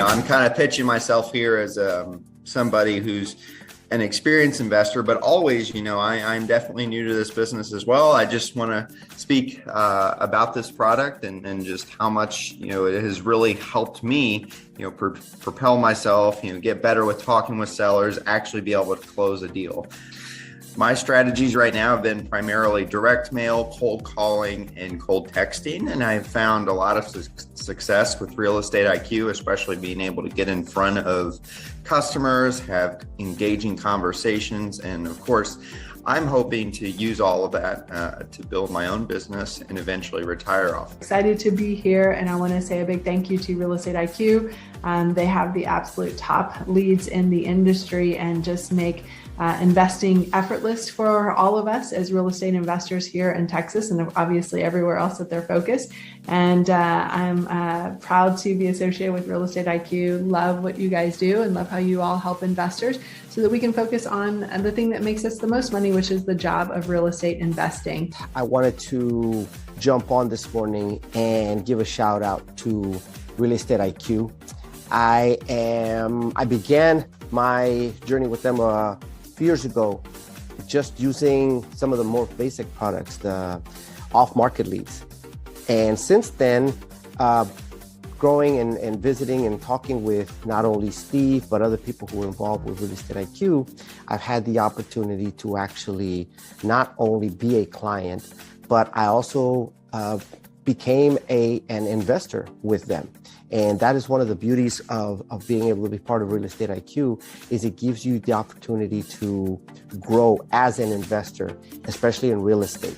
I'm kind of pitching myself here as somebody who's an experienced investor, but always, I'm definitely new to this business as well. I just want to speak about this product and just how much, it has really helped me, propel myself, get better with talking with sellers, actually be able to close a deal. My strategies right now have been primarily direct mail, cold calling, and cold texting. And I've found a lot of success with Real Estate IQ, especially being able to get in front of customers, have engaging conversations. And of course, I'm hoping to use all of that to build my own business and eventually retire off. Excited to be here, and I want to say a big thank you to Real Estate IQ. They have the absolute top leads in the industry and just make investing effortless for all of us as real estate investors here in Texas and obviously everywhere else that they're focused. And I'm proud to be associated with Real Estate IQ. Love what you guys do and love how you all help investors so that we can focus on the thing that makes us the most money, which is the job of real estate investing. I wanted to jump on this morning and give a shout out to Real Estate IQ. I began my journey with them a few years ago, just using some of the more basic products, the off-market leads. And since then, growing and visiting and talking with not only Steve, but other people who are involved with Real Estate IQ, I've had the opportunity to actually not only be a client, but I also became an investor with them. And that is one of the beauties of being able to be part of Real Estate IQ, is it gives you the opportunity to grow as an investor, especially in real estate.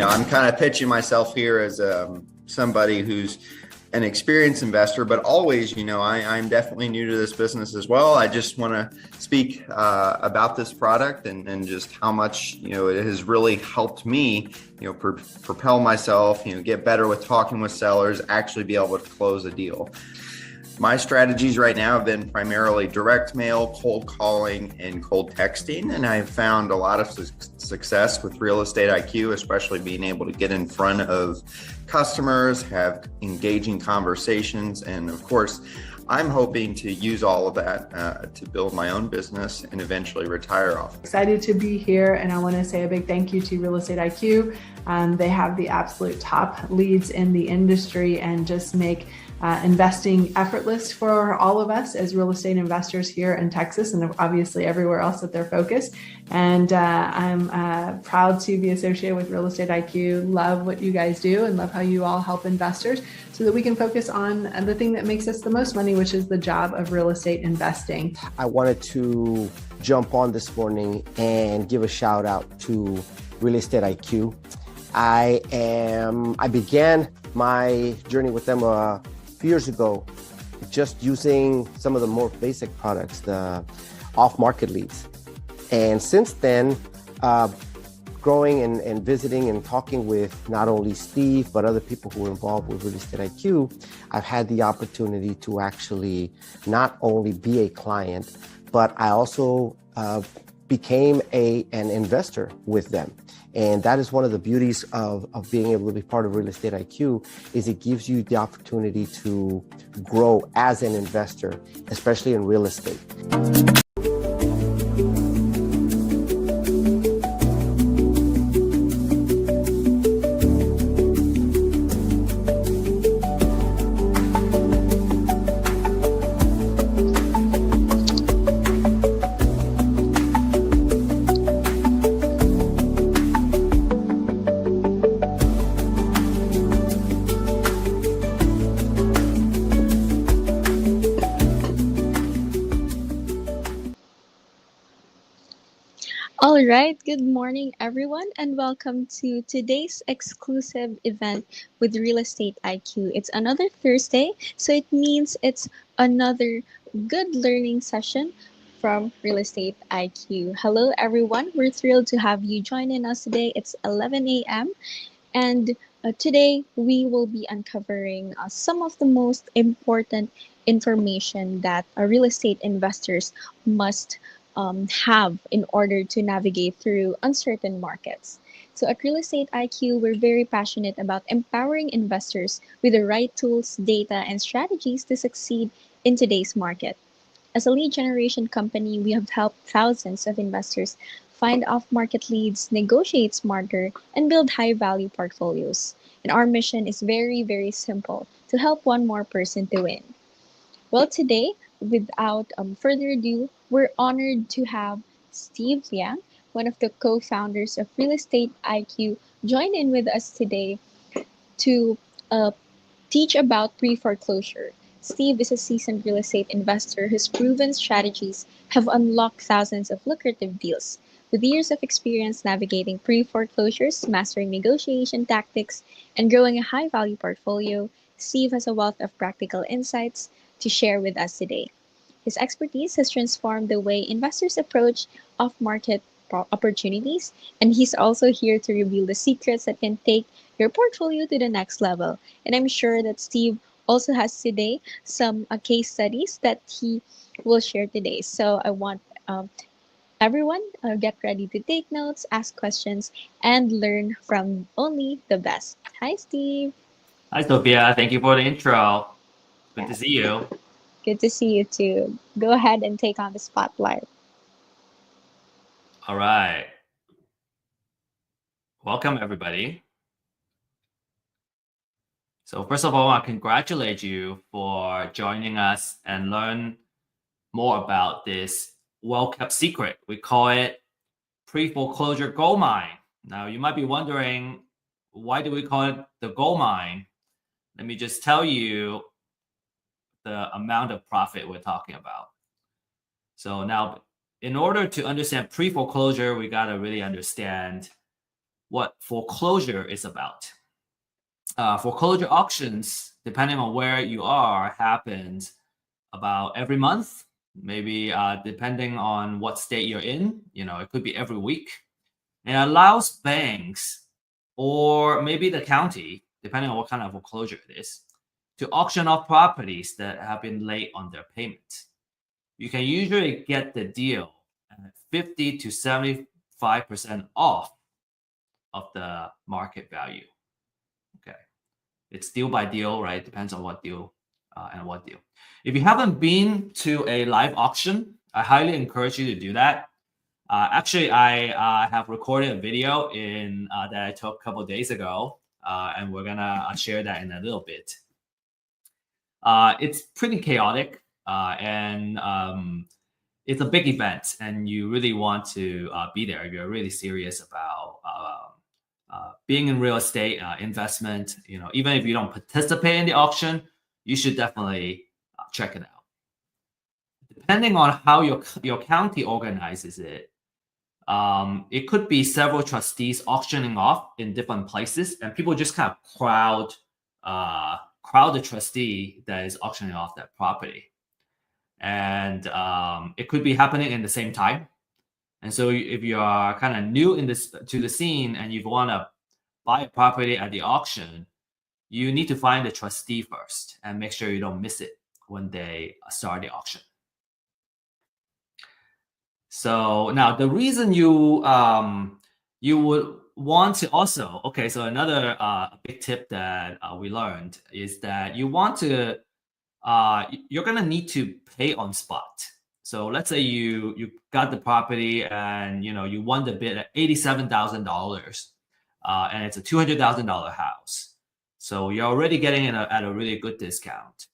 I'm kind of pitching myself here as somebody who's an experienced investor, but always, I'm definitely new to this business as well. I just want to speak about this product and just how much, it has really helped me, propel myself, get better with talking with sellers, actually be able to close a deal. My strategies right now have been primarily direct mail, cold calling, and cold texting. And I've found a lot of success with Real Estate IQ, especially being able to get in front of customers, have engaging conversations. And of course, I'm hoping to use all of that to build my own business and eventually retire off. Excited to be here, and I want to say a big thank you to Real Estate IQ. They have the absolute top leads in the industry and just make investing effortless for all of us as real estate investors here in Texas and obviously everywhere else that they're focused. And I'm proud to be associated with Real Estate IQ. Love what you guys do and love how you all help investors so that we can focus on the thing that makes us the most money, which is the job of real estate investing. I wanted to jump on this morning and give a shout out to Real Estate IQ. I began my journey with them years ago, just using some of the more basic products, the off-market leads. And since then, growing and visiting and talking with not only Steve, but other people who are involved with Real Estate IQ, I've had the opportunity to actually not only be a client, but I also became an investor with them. And that is one of the beauties of being able to be part of Real Estate IQ, is it gives you the opportunity to grow as an investor, especially in real estate. All right, good morning, everyone, and welcome to today's exclusive event with Real Estate IQ. It's another Thursday, so it means it's another good learning session from Real Estate IQ. Hello, everyone. We're thrilled to have you joining us today. It's 11 a.m. And today we will be uncovering some of the most important information that real estate investors must have in order to navigate through uncertain markets. So at Real Estate IQ, we're very passionate about empowering investors with the right tools, data, and strategies to succeed in today's market. As a lead generation company, we have helped thousands of investors find off-market leads, negotiate smarter, and build high-value portfolios. And our mission is very, very simple: to help one more person to win. Well, today, without further ado, we're honored to have Steve Liang, one of the co-founders of Real Estate IQ, join in with us today to teach about pre-foreclosure. Steve is a seasoned real estate investor whose proven strategies have unlocked thousands of lucrative deals. With years of experience navigating pre-foreclosures, mastering negotiation tactics, and growing a high-value portfolio, Steve has a wealth of practical insights to share with us today. His expertise has transformed the way investors approach off-market opportunities, and he's also here to reveal the secrets that can take your portfolio to the next level. And I'm sure that Steve also has today some case studies that he will share today. So I want everyone get ready to take notes, ask questions, and learn from only the best. Hi, Steve. Hi, Sophia. Thank you for the intro. Good Yeah. to see you. Good to see you too. Go ahead and take on the spotlight. All right. Welcome, everybody. So first of all, I congratulate you for joining us and learn more about this well-kept secret. We call it Preforeclosure Goldmine. Now, you might be wondering, why do we call it the gold mine? Let me just tell you the amount of profit we're talking about. So now, in order to understand pre-foreclosure, we got to really understand what foreclosure is about. foreclosure auctions, depending on where you are, happens about every month, maybe depending on what state you're in. It could be every week. And it allows banks or maybe the county, depending on what kind of foreclosure it is, to auction off properties that have been late on their payment. You can usually get the deal at 50 to 75% off of the market value. Okay. It's deal by deal, right? Depends on what deal and what deal. If you haven't been to a live auction, I highly encourage you to do that. Actually, I have recorded a video that I took a couple of days ago, and we're gonna share that in a little bit. It's pretty chaotic, and it's a big event, and you really want to be there if you're really serious about being in real estate investment. Even if you don't participate in the auction, you should definitely check it out. Depending on how your county organizes it, it could be several trustees auctioning off in different places, and people just kind of crowd the trustee that is auctioning off that property. And it could be happening in the same time. And so if you are kind of new to the scene and you want to buy a property at the auction, you need to find the trustee first and make sure you don't miss it when they start the auction. So now the reason you would want to also, okay, so another big tip that we learned is that you want to, you're going to need to pay on spot. So let's say you got the property and you won the bid at $87,000, and it's a $200,000 house. So you're already getting it at a really good discount.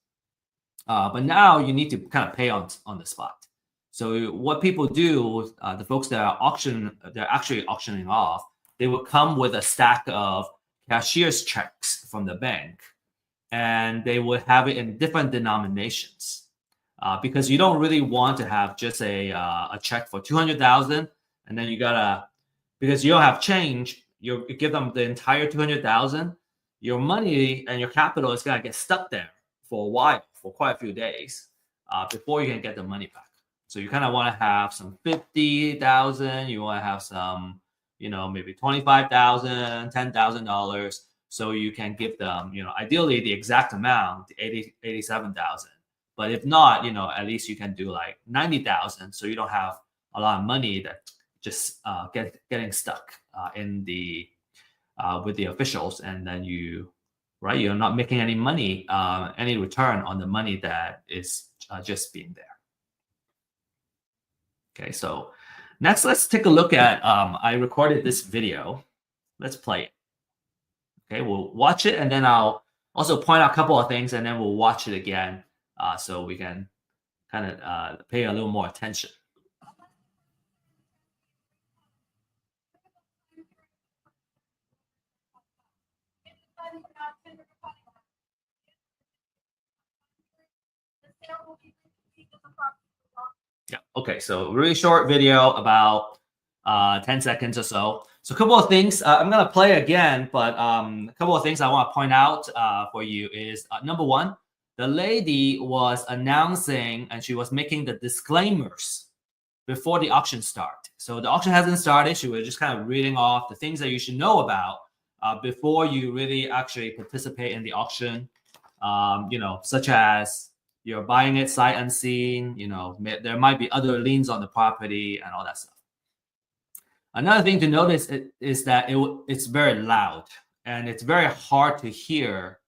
But now you need to kind of pay on the spot. So what people do, the folks that are they're actually auctioning off, they will come with a stack of cashier's checks from the bank, and they would have it in different denominations, because you don't really want to have just a check for $200,000, and then because you don't have change, you give them the entire $200,000. Your money and your capital is gonna get stuck there for a while, for quite a few days, before you can get the money back. So you kind of want to have some 50,000. You want to have some, maybe 25,000, $10,000, so you can give them, ideally the exact amount, 87,000. But if not, at least you can do like 90,000, so you don't have a lot of money that just getting stuck in with the officials, and then you're not making any money, any return on the money that is just being there. Okay, so next, let's take a look at, I recorded this video. Let's play it. Okay, we'll watch it, and then I'll also point out a couple of things, and then we'll watch it again, so we can kind of pay a little more attention. Yeah, okay, so really short video, about 10 seconds or so. So a couple of things, I'm gonna play again, but a couple of things I wanna point out for you is, number one, the lady was announcing and she was making the disclaimers before the auction start. So the auction hasn't started, she was just kind of reading off the things that you should know about before you really actually participate in the auction, such as you're buying it sight unseen, there might be other liens on the property and all that stuff. Another thing to notice is that it's very loud, and it's very hard to hear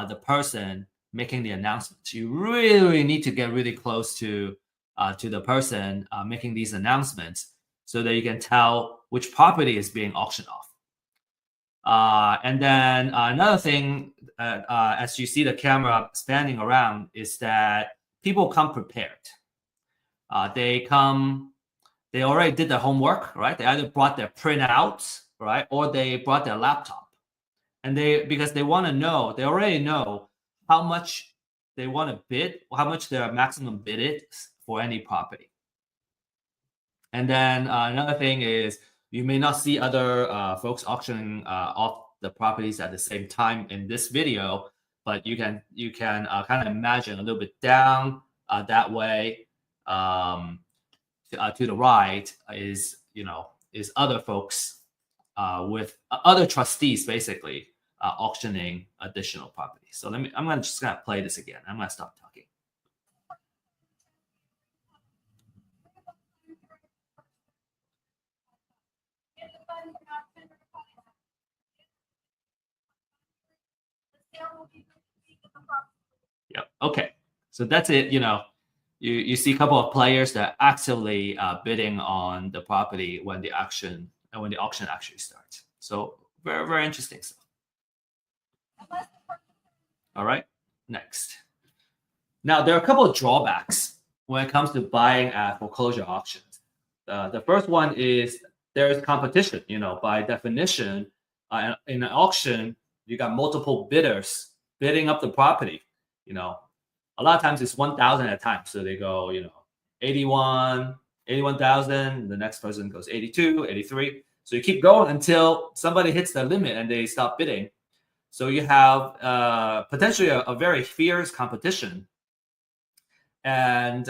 the person making the announcements. You really need to get really close to the person making these announcements so that you can tell which property is being auctioned off. And then another thing, as you see the camera spanning around, is that people come prepared. They already did their homework, right? They either brought their printouts, right, or they brought their laptop, and because they want to know, they already know how much they want to bid, how much their maximum bid is for any property. And then another thing is, you may not see other folks auctioning off the properties at the same time in this video, but you can kind of imagine a little bit down that way to the right is other folks with other trustees basically auctioning additional properties. So I'm just gonna play this again. I'm gonna stop talking. Yep. Okay. So that's it. You see a couple of players that are actively bidding on the property when the auction actually starts. So very, very interesting stuff. All right. Next. Now there are a couple of drawbacks when it comes to buying at foreclosure auctions. The first one is there is competition. By definition, in an auction, you got multiple bidders bidding up the property. A lot of times it's 1,000 at a time. So they go, 81,000. The next person goes 82, 83. So you keep going until somebody hits the limit and they stop bidding. So you have potentially a very fierce competition. And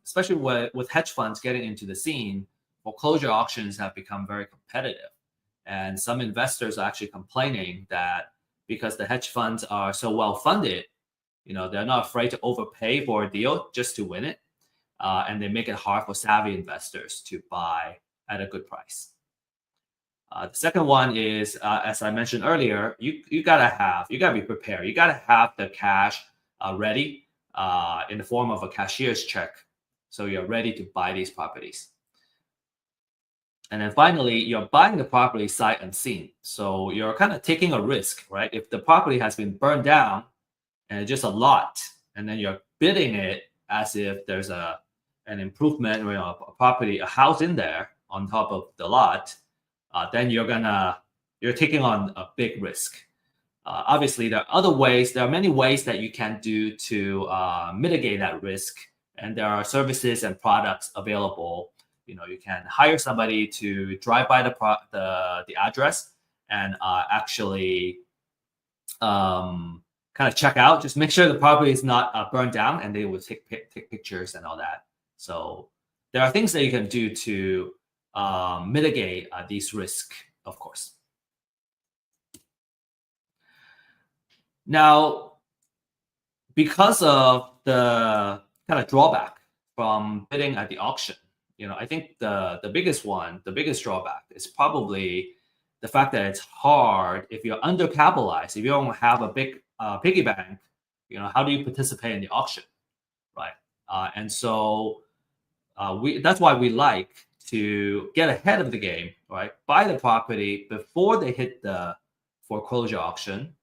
especially with hedge funds getting into the scene, foreclosure auctions have become very competitive. And some investors are actually complaining that because the hedge funds are so well funded, they're not afraid to overpay for a deal just to win it. And they make it hard for savvy investors to buy at a good price. The second one is, as I mentioned earlier, you gotta be prepared. You gotta have the cash ready in the form of a cashier's check, so you're ready to buy these properties. And then finally, you're buying the property sight unseen, so you're kind of taking a risk, right? If the property has been burned down and it's just a lot, and then you're bidding it as if there's an improvement, a house in there on top of the lot, then you're taking on a big risk. Obviously, there are many ways that you can do to mitigate that risk, and there are services and products available. You can hire somebody to drive by the address and actually kind of check out, just make sure the property is not burned down, and they will take pictures and all that. So there are things that you can do to mitigate these risks, of course. Now, because of the kind of drawback from bidding at the auction, I think the biggest drawback is probably the fact that it's hard if you're undercapitalized, if you don't have a big piggy bank, how do you participate in the auction, right? And so that's why we like to get ahead of the game, right? Buy the property before they hit the foreclosure auction,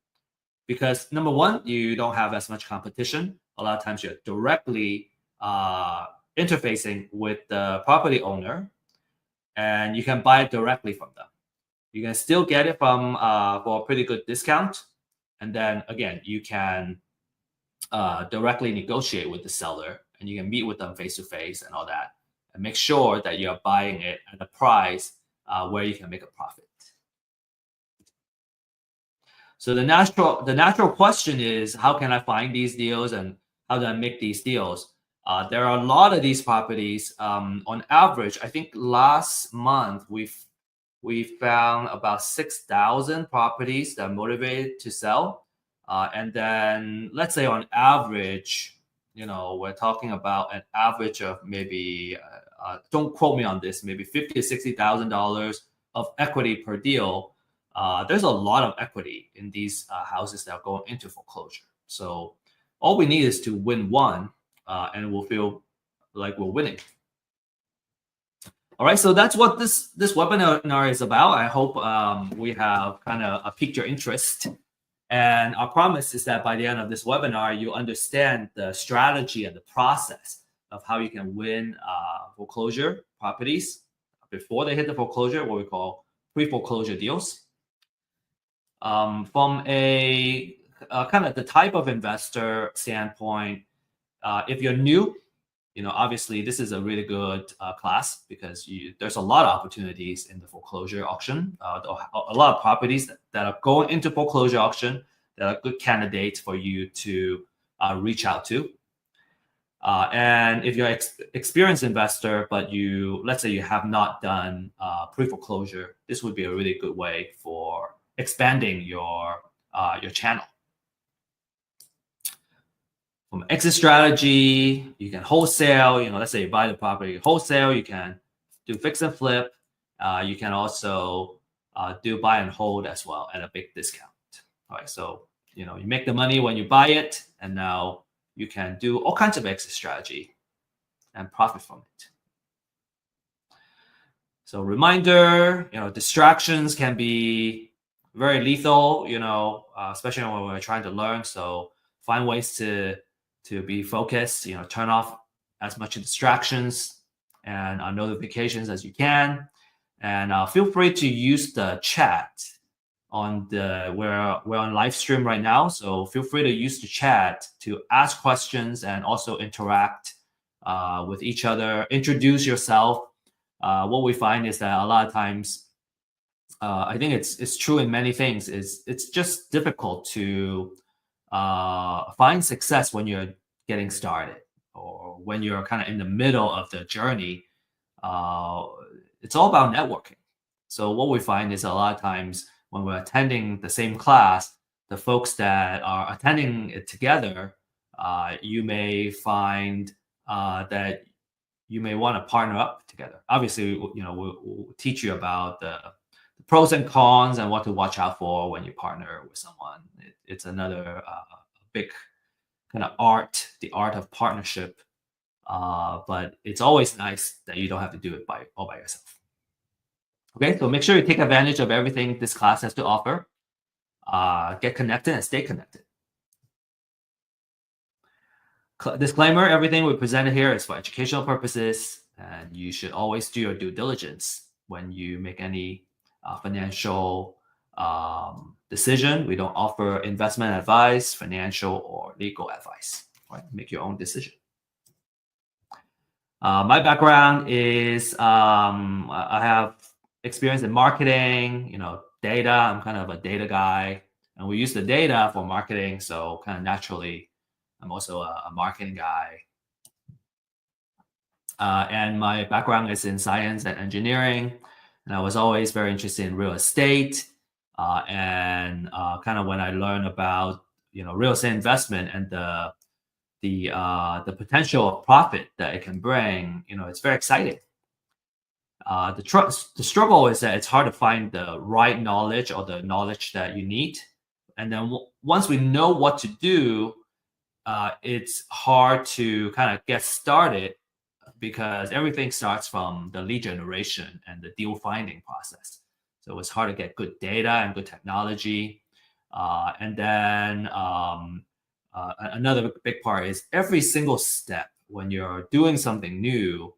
because number one, you don't have as much competition. A lot of times you're directly interfacing with the property owner, and you can buy it directly from them. You can still get it from for a pretty good discount, and then again, you can directly negotiate with the seller, and you can meet with them face to face and all that, and make sure that you're buying it at a price where you can make a profit. So the natural question is, how can I find these deals and how do I make these deals? There are a lot of these properties. On average, I think last month we found about 6,000 properties that are motivated to sell. And then let's say on average, we're talking about an average of maybe, don't quote me on this, maybe $50,000 to $60,000 of equity per deal. There's a lot of equity in these houses that are going into foreclosure. So all we need is to win one, and we'll feel like we're winning. All right, so that's what this webinar is about. I hope we have kind of piqued your interest. And our promise is that by the end of this webinar, you understand the strategy and the process of how you can win foreclosure properties before they hit the foreclosure, what we call pre-foreclosure deals. From a kind of the type of investor standpoint, if you're new obviously this is a really good class because there's a lot of opportunities in the foreclosure auction. A lot of properties that are going into foreclosure auction that are good candidates for you to reach out to. And if you're an experienced investor, but let's say you have not done pre-foreclosure, this would be a really good way for expanding your channel. From exit strategy, you can wholesale. Let's say you buy the property wholesale. You can do fix and flip. You can also do buy and hold as well at a big discount. All right, so you make the money when you buy it, and now you can do all kinds of exit strategy and profit from it. So reminder, distractions can be very lethal, especially when we're trying to learn. So find ways to be focused, turn off as much distractions and notifications as you can. And feel free to use the chat we're on live stream right now. So feel free to use the chat to ask questions and also interact with each other, introduce yourself. What we find is that a lot of times, I think it's true in many things, it's just difficult to find success when you're getting started or when you're kind of in the middle of the journey. It's all about networking. So what we find is a lot of times when we're attending the same class, the folks that are attending it together, you may find that you may want to partner up together. Obviously, we'll teach you about the pros and cons and what to watch out for when you partner with someone. It's another big kind of art, the art of partnership. But it's always nice that you don't have to do it all by yourself. Okay, so make sure you take advantage of everything this class has to offer. Get connected and stay connected. Disclaimer, everything we presented here is for educational purposes, and you should always do your due diligence when you make any financial decision. We don't offer investment advice, financial or legal advice. Right? Make your own decision. My background is I have experience in marketing, data. I'm kind of a data guy, and we use the data for marketing. So kind of naturally, I'm also a marketing guy. And my background is in science and engineering, and I was always very interested in real estate. And kind of when I learned about real estate investment and the potential of profit that it can bring, it's very exciting. The struggle is that it's hard to find the right knowledge or the knowledge that you need. And then once we know what to do, it's hard to kind of get started because everything starts from the lead generation and the deal finding process. So it's hard to get good data and good technology. And then another big part is every single step when you're doing something new,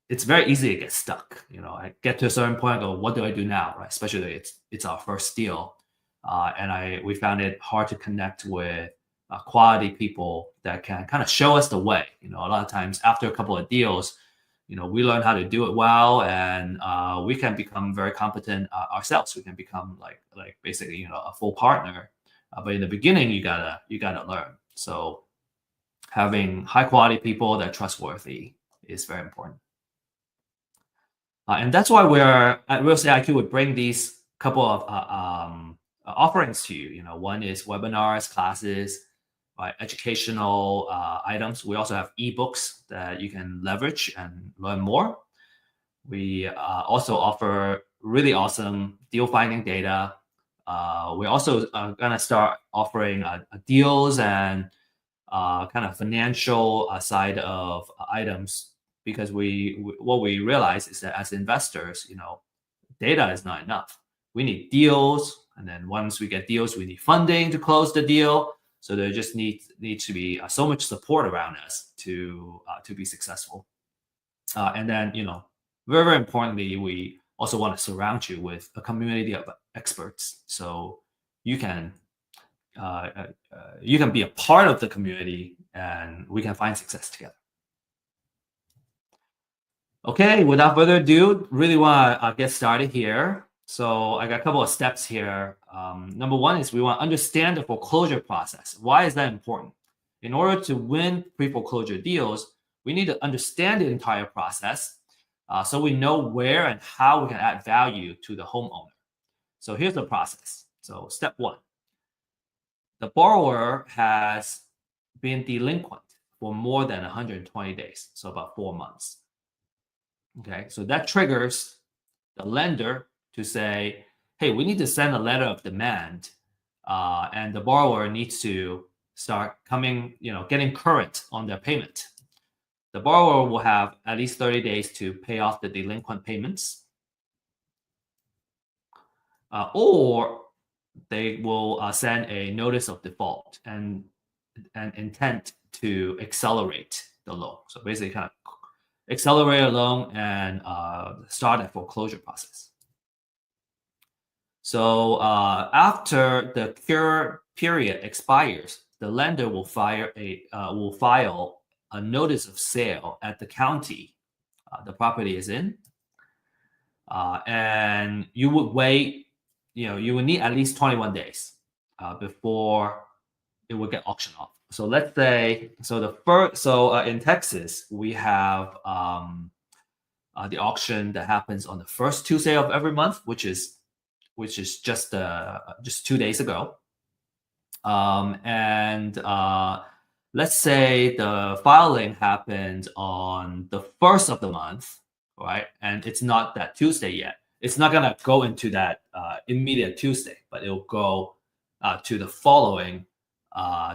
it's very easy to get stuck. I get to a certain point and go, what do I do now? Right? Especially it's our first deal. And we found it hard to connect with quality people that can kind of show us the way. A lot of times after a couple of deals, we learn how to do it well, and we can become very competent ourselves. We can become like basically a full partner. But in the beginning, you gotta learn. So having high quality people that are trustworthy is very important. And that's why we're at Real Estate IQ would bring these couple of offerings to you. One is webinars, classes, educational items. We also have ebooks that you can leverage and learn more. We also offer really awesome deal finding data. We're also going to start offering deals and kind of financial side of items, because what we realize is that as investors, data is not enough. We need deals, and then once we get deals, we need funding to close the deal. So there just needs to be so much support around us to be successful. And then very, very importantly, we also want to surround you with a community of experts, so you can you can be a part of the community, and we can find success together. Okay, without further ado, really want to get started here. So I got a couple of steps here. Number one is we want to understand the foreclosure process. Why is that important? In order to win pre-foreclosure deals, we need to understand the entire process so we know where and how we can add value to the homeowner. So here's the process. So step one, the borrower has been delinquent for more than 120 days, so about 4 months. Okay, so that triggers the lender to say, hey, we need to send a letter of demand, and the borrower needs to start getting current on their payment. The borrower will have at least 30 days to pay off the delinquent payments, or they will send a notice of default and an intent to accelerate the loan. So basically kind of accelerate a loan and start a foreclosure process. So after the cure period expires, the lender will file a notice of sale at the county the property is in, and you would wait. You would need at least 21 days before it would get auctioned off. So let's say, in Texas, we have the auction that happens on the first Tuesday of every month, which is just 2 days ago. And let's say the filing happened on the first of the month, right? And it's not that Tuesday yet. It's not gonna go into that immediate Tuesday, but it'll go to the following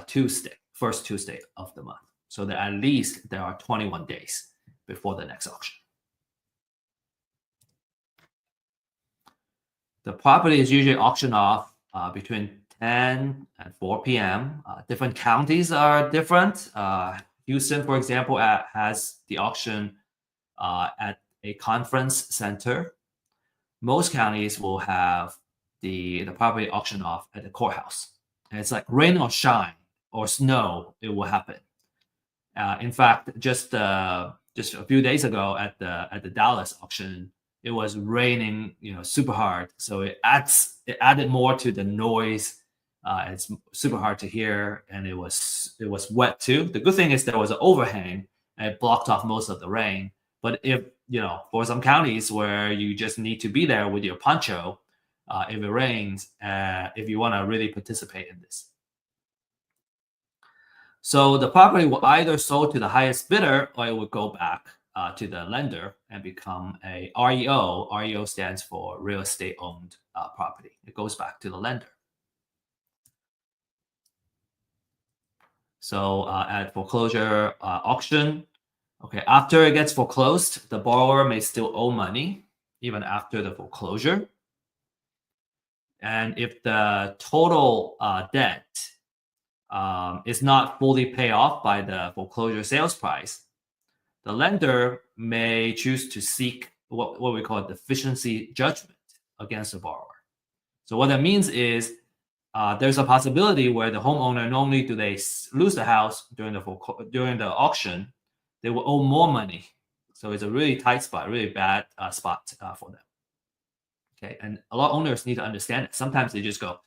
Tuesday, first Tuesday of the month. So that at least there are 21 days before the next auction. The property is usually auctioned off between 10 and 4 p.m. Different counties are different. Houston, for example, has the auction at a conference center. Most counties will have the property auctioned off at the courthouse. And it's like rain or shine or snow, it will happen. In fact, just a few days ago at the Dallas auction, it was raining, super hard. So it added more to the noise. It's super hard to hear, and it was wet too. The good thing is there was an overhang and it blocked off most of the rain. But if for some counties where you just need to be there with your poncho, if it rains, if you want to really participate in this. So the property will either sold to the highest bidder, or it will go back to the lender and become a REO. REO stands for real estate owned property. It goes back to the lender. So at foreclosure auction, okay, after it gets foreclosed, the borrower may still owe money even after the foreclosure. And if the total debt is not fully paid off by the foreclosure sales price, the lender may choose to seek what we call a deficiency judgment against the borrower. So what that means is there's a possibility where the homeowner, normally do they lose the house during the auction, they will owe more money. So it's a really tight spot, really bad spot for them. Okay, and a lot of owners need to understand it. Sometimes they just go,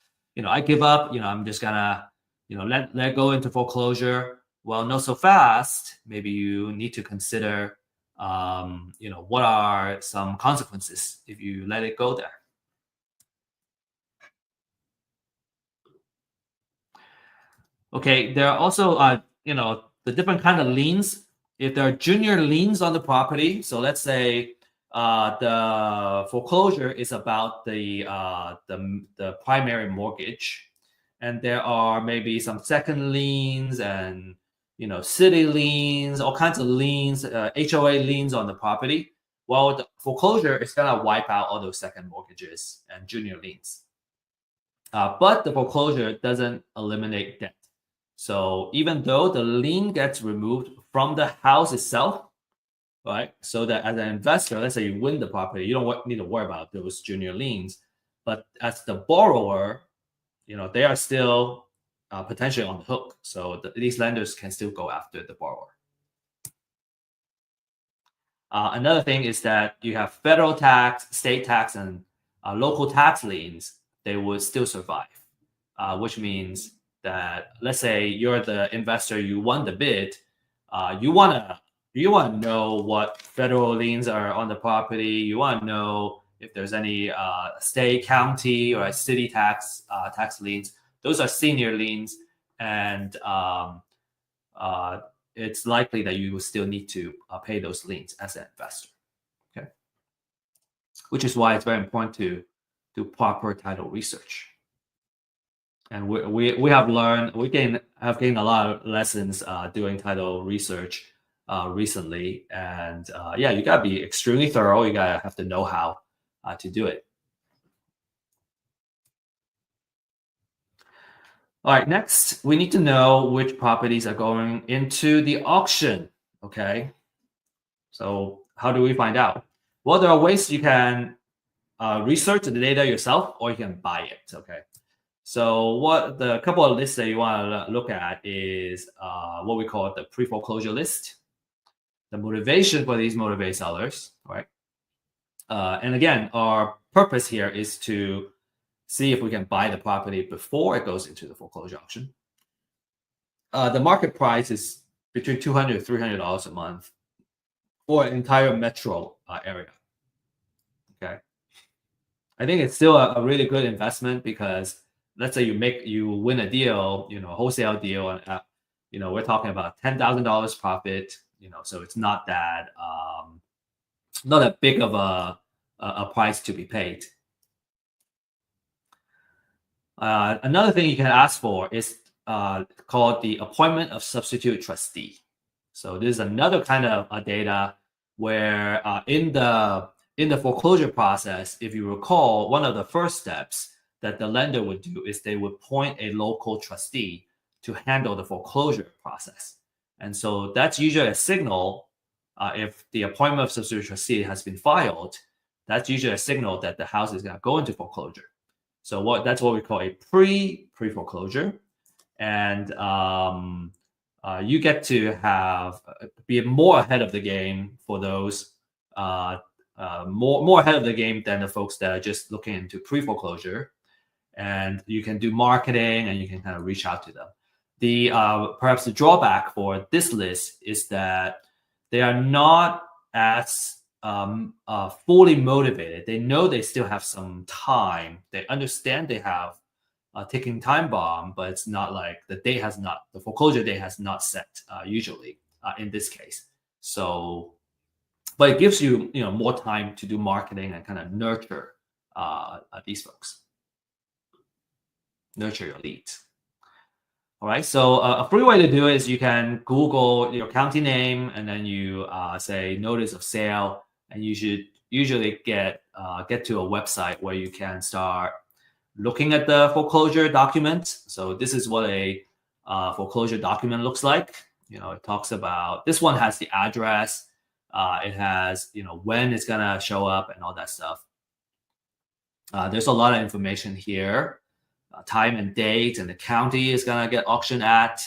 I give up. I'm just gonna, let go into foreclosure. Well, not so fast. Maybe you need to consider, what are some consequences if you let it go there. Okay, there are also, the different kind of liens. If there are junior liens on the property, so let's say the foreclosure is about the primary mortgage, and there are maybe some second liens and city liens, all kinds of liens, HOA liens on the property. Well, the foreclosure is gonna wipe out all those second mortgages and junior liens, but the foreclosure doesn't eliminate debt. So even though the lien gets removed from the house itself, right? So that as an investor, let's say you win the property, you don't need to worry about those junior liens. But as the borrower, they are still potentially on the hook. So these lenders can still go after the borrower. Another thing is that you have federal tax, state tax, and local tax liens. They would still survive, which means that, let's say you're the investor, you won the bid, you wanna know what federal liens are on the property. You want to know if there's any state, county, or city tax liens. Those are senior liens, and it's likely that you will still need to pay those liens as an investor. Okay, which is why it's very important to do proper title research. And we have learned, have gained a lot of lessons doing title research recently. And yeah, you gotta be extremely thorough. You gotta have the know-how to do it. All right, next, we need to know which properties are going into the auction, okay? So how do we find out? Well, there are ways you can research the data yourself, or you can buy it, okay? So what the couple of lists that you want to look at is what we call the pre-foreclosure list, the motivation for these motivated sellers, right? And again, our purpose here is to see if we can buy the property before it goes into the foreclosure auction. The market price is between $200 to $300 a month for an entire metro area. Okay, I think it's still a really good investment, because let's say you win a deal, a wholesale deal, and we're talking about $10,000 profit. So it's not that big of a price to be paid. Another thing you can ask for is called the appointment of substitute trustee. So this is another kind of data where in the foreclosure process, if you recall, one of the first steps that the lender would do is they would appoint a local trustee to handle the foreclosure process. And so that's usually a signal, if the appointment of substitute trustee has been filed, that's usually a signal that the house is going to go into foreclosure. So that's what we call a pre-foreclosure. And you get to be more ahead of the game for those, more ahead of the game than the folks that are just looking into pre-foreclosure. And you can do marketing, and you can kind of reach out to them. Perhaps the drawback for this list is that they are not as fully motivated. They know they still have some time. They understand they have a ticking time bomb, but it's not like the foreclosure date has not set usually in this case. So, but it gives you more time to do marketing and kind of nurture these folks. Nurture your leads. All right, so a free way to do it is you can Google your county name, and then you say notice of sale, and you should usually get to a website where you can start looking at the foreclosure document. So this is what a foreclosure document looks like. It talks about, this one has the address, it has when it's gonna show up and all that stuff. There's a lot of information here. Time and date, and the county is going to get auctioned at.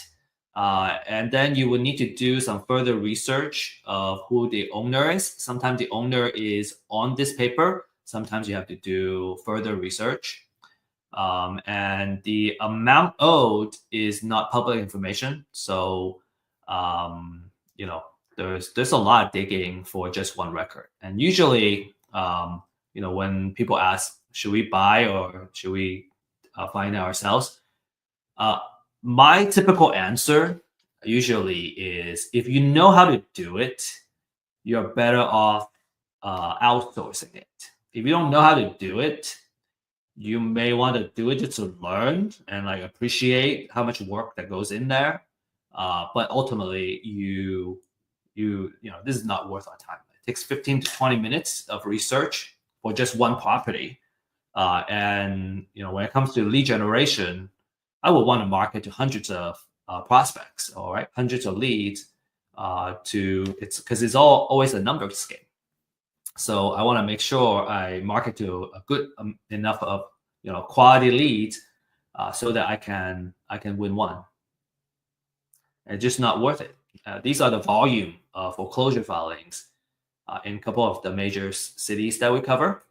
And then you will need to do some further research of who the owner is. Sometimes the owner is on this paper. Sometimes you have to do further research. And the amount owed is not public information. So, there's a lot of digging for just one record. And usually, when people ask, should we buy or should we find it ourselves? My typical answer usually is, if you know how to do it, you're better off outsourcing it. If you don't know how to do it, you may want to do it just to learn and appreciate how much work that goes in there. But ultimately, this is not worth our time. It takes 15 to 20 minutes of research for just one property. And when it comes to lead generation, I would want to market to hundreds of prospects, all right, hundreds of leads, because it's always a numbers game. So I want to make sure I market to a good enough of quality leads so that I can win one. It's just not worth it. These are the volume of foreclosure filings in a couple of the major cities that we cover,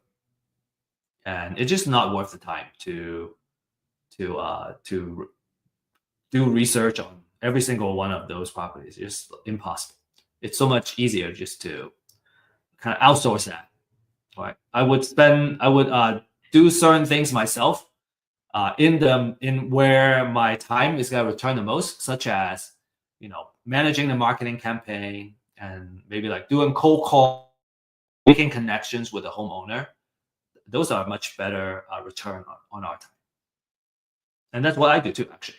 and it's just not worth the time to do research on every single one of those properties. It's just impossible. It's so much easier just to kind of outsource that. Right? I would do certain things myself in where my time is going to return the most, such as managing the marketing campaign and maybe like doing cold call, making connections with the homeowner. Those are much better return on our time, and that's what I do too, actually.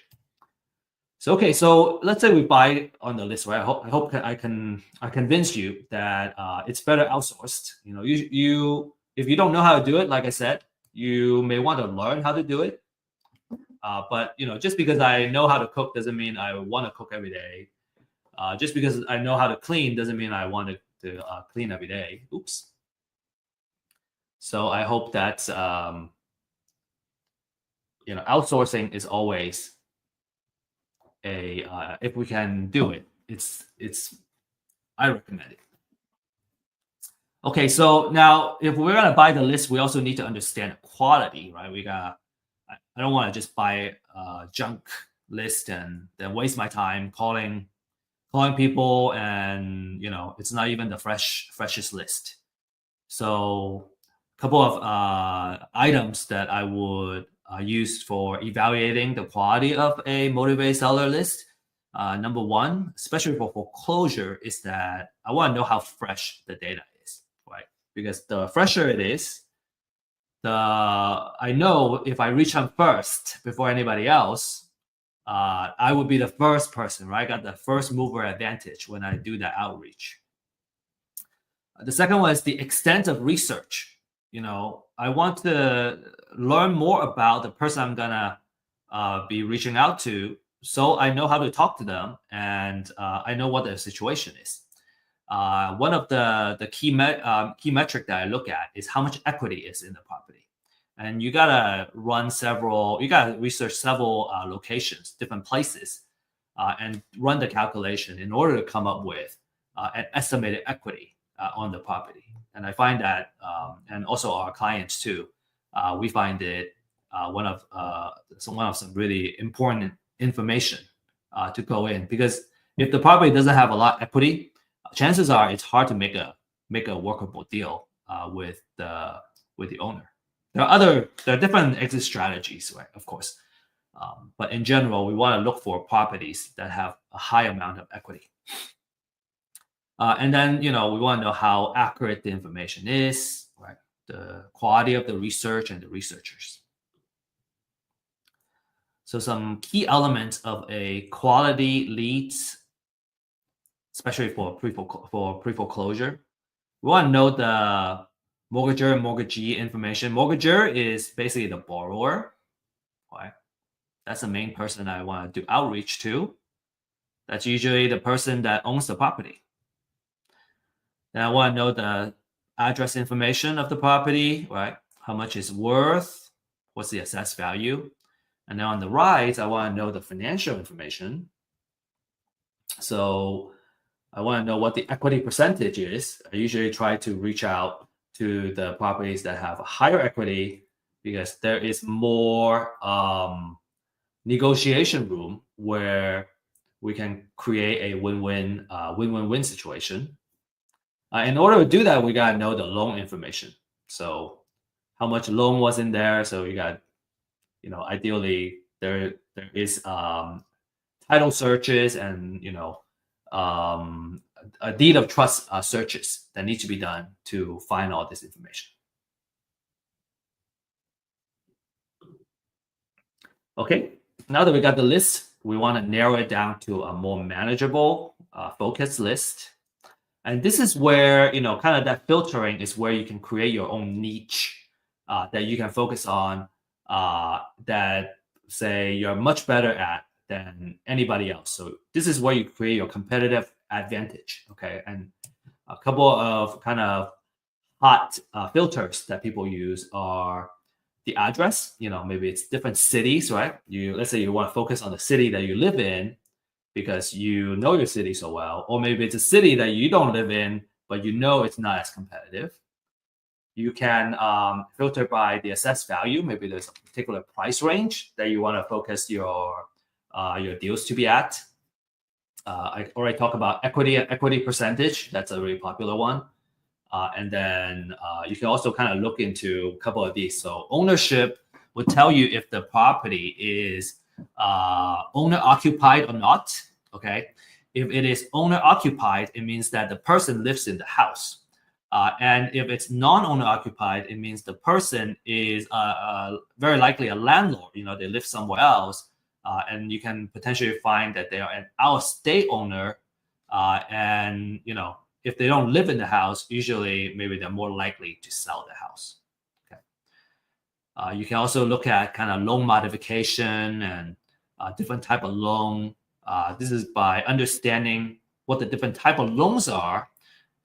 So okay, so let's say we buy on the list, right? I hope I can convince you that it's better outsourced. You if you don't know how to do it, like I said, you may want to learn how to do it. But just because I know how to cook doesn't mean I want to cook every day. Just because I know how to clean doesn't mean I want to clean every day. Oops. So I hope that outsourcing is always if we can do it, I recommend it. Okay, so now if we're gonna buy the list, we also need to understand the quality, right? I don't want to just buy a junk list and then waste my time calling people, and it's not even the freshest list. So a couple of items that I would use for evaluating the quality of a motivated seller list. Number one, especially for foreclosure, is that I want to know how fresh the data is, right? Because the fresher it is, I know if I reach them first before anybody else, I would be the first person, right? I got the first mover advantage when I do that outreach. The second one is the extent of research. I want to learn more about the person I'm gonna be reaching out to, so I know how to talk to them, and I know what their situation is. One of the key metric that I look at is how much equity is in the property, and you gotta research several locations, different places, and run the calculation in order to come up with an estimated equity on the property. And I find that, and also our clients too, we find it one of some really important information to go in, because if the property doesn't have a lot of equity, chances are it's hard to make a workable deal with the owner. There are different exit strategies, right? Of course, but in general, we want to look for properties that have a high amount of equity. And then, we want to know how accurate the information is, right? The quality of the research and the researchers. So some key elements of a quality leads, especially for pre-foreclosure. We want to know the mortgager and mortgagee information. Mortgager is basically the borrower, right? That's the main person I want to do outreach to. That's usually the person that owns the property. Then I want to know the address information of the property, right? How much it's worth, what's the assessed value. And then on the right, I want to know the financial information. So I want to know what the equity percentage is. I usually try to reach out to the properties that have a higher equity, because there is more negotiation room where we can create a win-win situation. In order to do that, we got to know the loan information. So how much loan was in there. So you got, ideally there is title searches and, a deed of trust searches that need to be done to find all this information. Okay, now that we got the list, we want to narrow it down to a more manageable, focused list. And this is where, kind of that filtering is where you can create your own niche that you can focus on, that, say, you're much better at than anybody else. So this is where you create your competitive advantage, okay? And a couple of kind of hot filters that people use are the address. Maybe it's different cities, right? Let's say you want to focus on the city that you live in because you know your city so well, or maybe it's a city that you don't live in, but it's not as competitive. You can filter by the assessed value. Maybe there's a particular price range that you want to focus your deals to be at. I already talked about equity percentage. That's a really popular one. And then you can also kind of look into a couple of these. So ownership would tell you if the property is owner occupied or not. Okay. If it is owner occupied, it means that the person lives in the house. And if it's non-owner occupied, it means the person is very likely a landlord. They live somewhere else. And you can potentially find that they are an out-of-state owner. And, if they don't live in the house, usually maybe they're more likely to sell the house. Okay. You can also look at kind of loan modification and different type of loan. This is by understanding what the different type of loans are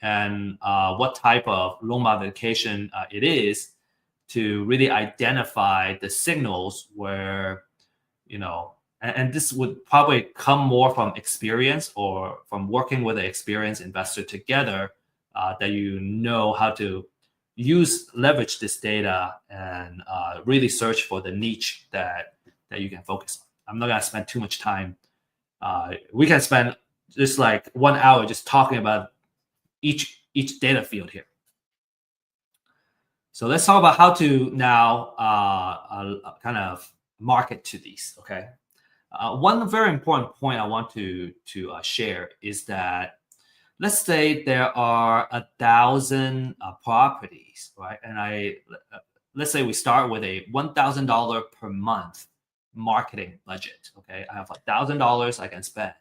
and what type of loan modification it is to really identify the signals where, and this would probably come more from experience or from working with an experienced investor together, that how to leverage this data and really search for the niche that you can focus on. I'm not going to spend too much time. We can spend just like 1 hour just talking about each data field here. So let's talk about how to now kind of market to these. Okay. One very important point I want to share is that let's say there are 1,000 properties, right? And let's say we start with a $1,000 per month marketing budget. Okay, I have $1,000 I can spend.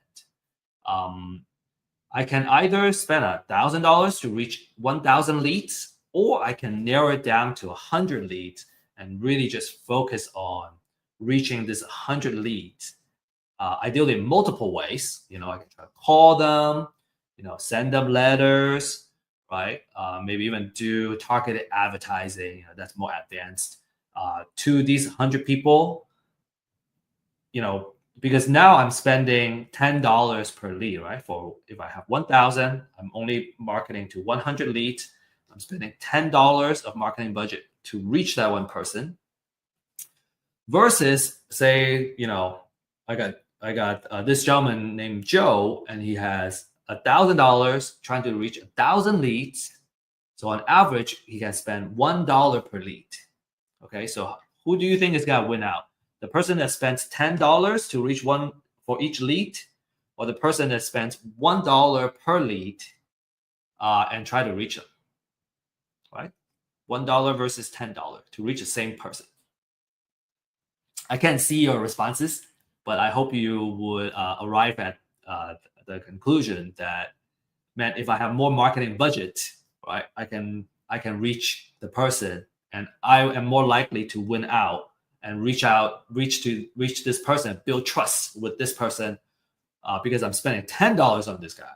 I can either spend $1,000 to reach 1,000 leads, or I can narrow it down to 100 leads and really just focus on reaching this 100 leads. Ideally in multiple ways. I can try to call them, send them letters, right? Maybe even do targeted advertising. That's more advanced to these 100 people. Because now I'm spending $10 per lead, right? For if I have 1,000, I'm only marketing to 100 leads. I'm spending $10 of marketing budget to reach that one person. Versus, say, I got this gentleman named Joe, and he has $1,000 trying to reach 1,000 leads. So on average, he can spend $1 per lead. Okay, so who do you think is gonna win out? The person that spends $10 to reach one for each lead, or the person that spends $1 per lead and try to reach them, right? $1 versus $10 to reach the same person. I can't see your responses, but I hope you would arrive at the conclusion that, man, if I have more marketing budget, right, I can reach the person, and I am more likely to win out and reach this person, build trust with this person, because I'm spending $10 on this guy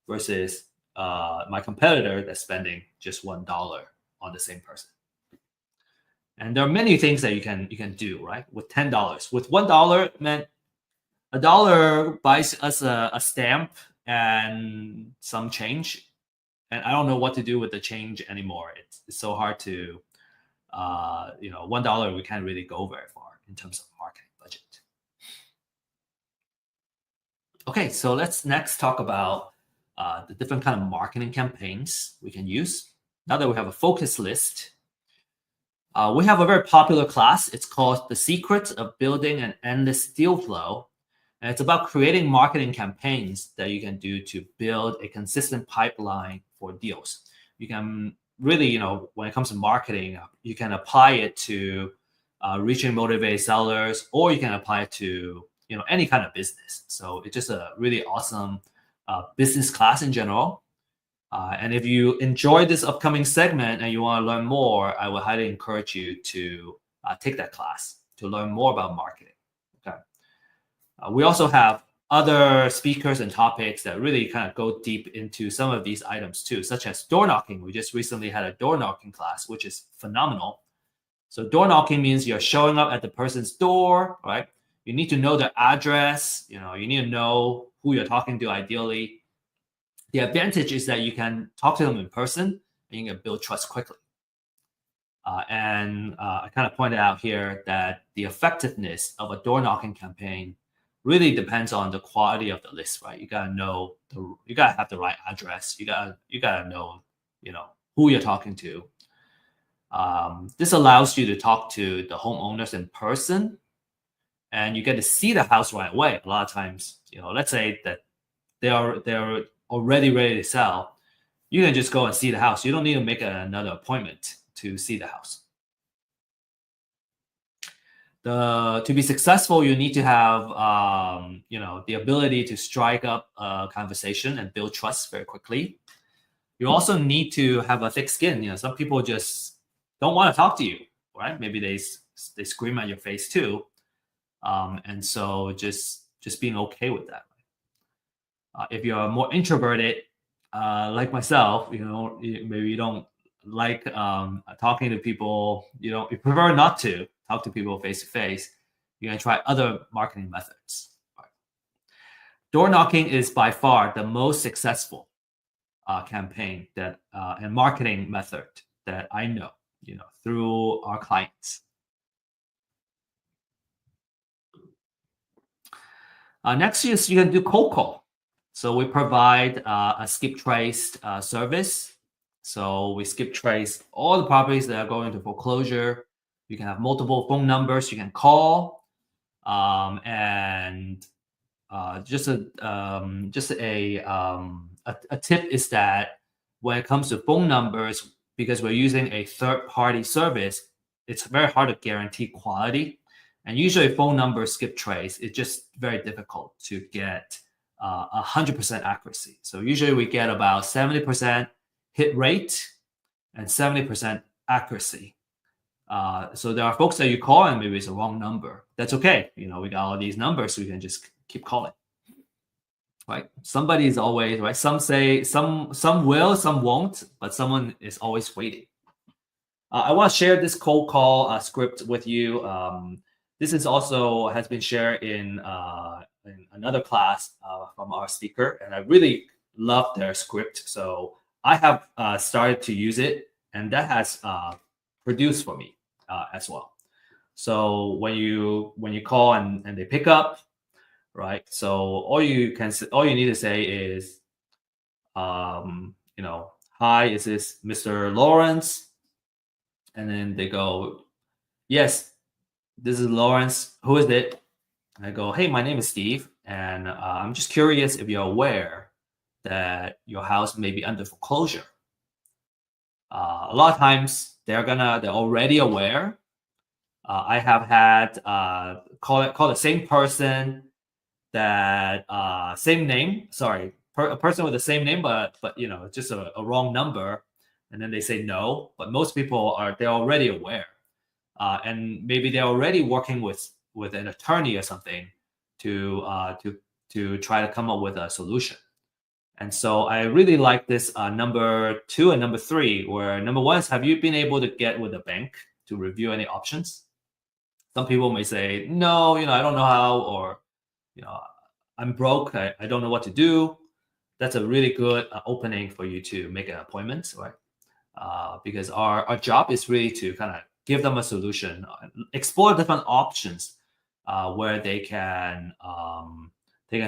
versus my competitor that's spending just $1 on the same person. And there are many things that you can do, right? With $10, with $1, man, $1 buys us a stamp and some change, and I don't know what to do with the change anymore. It's so hard to, $1 we can't really go very far in terms of marketing budget. Okay, so let's next talk about the different kind of marketing campaigns we can use. Now that we have a focus list, we have a very popular class. It's called The Secret of Building an Endless Deal Flow. And it's about creating marketing campaigns that you can do to build a consistent pipeline for deals. You can really, when it comes to marketing, you can apply it to reaching motivated sellers, or you can apply it to, any kind of business. So it's just a really awesome business class in general. And if you enjoy this upcoming segment and you want to learn more, I would highly encourage you to take that class to learn more about marketing. Okay. We also have other speakers and topics that really kind of go deep into some of these items too, such as door knocking. We just recently had a door knocking class, which is phenomenal. So door knocking means you're showing up at the person's door, right? You need to know their address. You need to know who you're talking to ideally. The advantage is that you can talk to them in person and you can build trust quickly. I kind of pointed out here that the effectiveness of a door knocking campaign really depends on the quality of the list, right? You gotta know you gotta have the right address. You gotta know, who you're talking to. This allows you to talk to the homeowners in person, and you get to see the house right away. A lot of times, let's say that they're already ready to sell. You can just go and see the house. You don't need to make another appointment to see the house. To be successful, you need to have the ability to strike up a conversation and build trust very quickly. You also need to have a thick skin. Some people just don't want to talk to you, right? Maybe they scream at your face too, and so just being okay with that. If you're more introverted, like myself, maybe you don't like talking to people. You prefer not to talk to people face to face. You're gonna try other marketing methods. Door knocking is by far the most successful campaign and marketing method that I know. Through our clients. Next is you can do cold call. So we provide a skip trace service. So we skip trace all the properties that are going to foreclosure. You can have multiple phone numbers you can call, and just a tip is that when it comes to phone numbers, because we're using a third-party service, it's very hard to guarantee quality. And usually phone number skip trace, it's just very difficult to get 100% accuracy. So usually we get about 70% hit rate and 70% accuracy. So there are folks that you call and maybe it's a wrong number. That's okay. We got all these numbers, so we can just keep calling. Right? Somebody is always right. Some say some will, some won't, but someone is always waiting. I want to share this cold call script with you. This is also has been shared in another class from our speaker, and I really love their script. So I have started to use it, and that has produced for me as well. So when you call and they pick up. Right. So all you need to say is, hi, is this Mr. Lawrence? And then they go, yes, this is Lawrence. Who is it? And I go, hey, my name is Steve, and I'm just curious if you're aware that your house may be under foreclosure. A lot of times they're already aware. I have had call the same person. That same name, a person with the same name, but just a wrong number, and then they say no. But most people they're already aware, and maybe they're already working with an attorney or something to try to come up with a solution. And so I really like this number 2 and number 3, where number 1 is, have you been able to get with a bank to review any options? Some people may say no, I don't know how, or I'm broke. I don't know what to do. That's a really good opening for you to make an appointment, right? Because our job is really to kind of give them a solution, explore different options where they can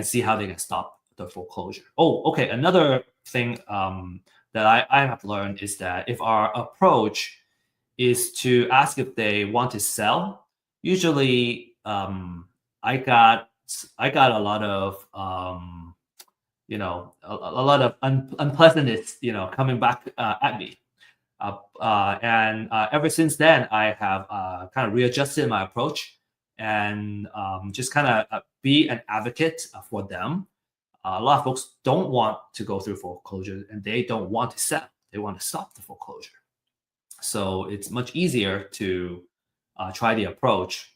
see how they can stop the foreclosure. Oh, okay. Another thing that I have learned is that if our approach is to ask if they want to sell, usually I got a lot of a lot of unpleasantness coming back at me, and ever since then I have kind of readjusted my approach and just kind of be an advocate for them. A lot of folks don't want to go through foreclosure, and they don't want to sell. They want to stop the foreclosure. So it's much easier to try the approach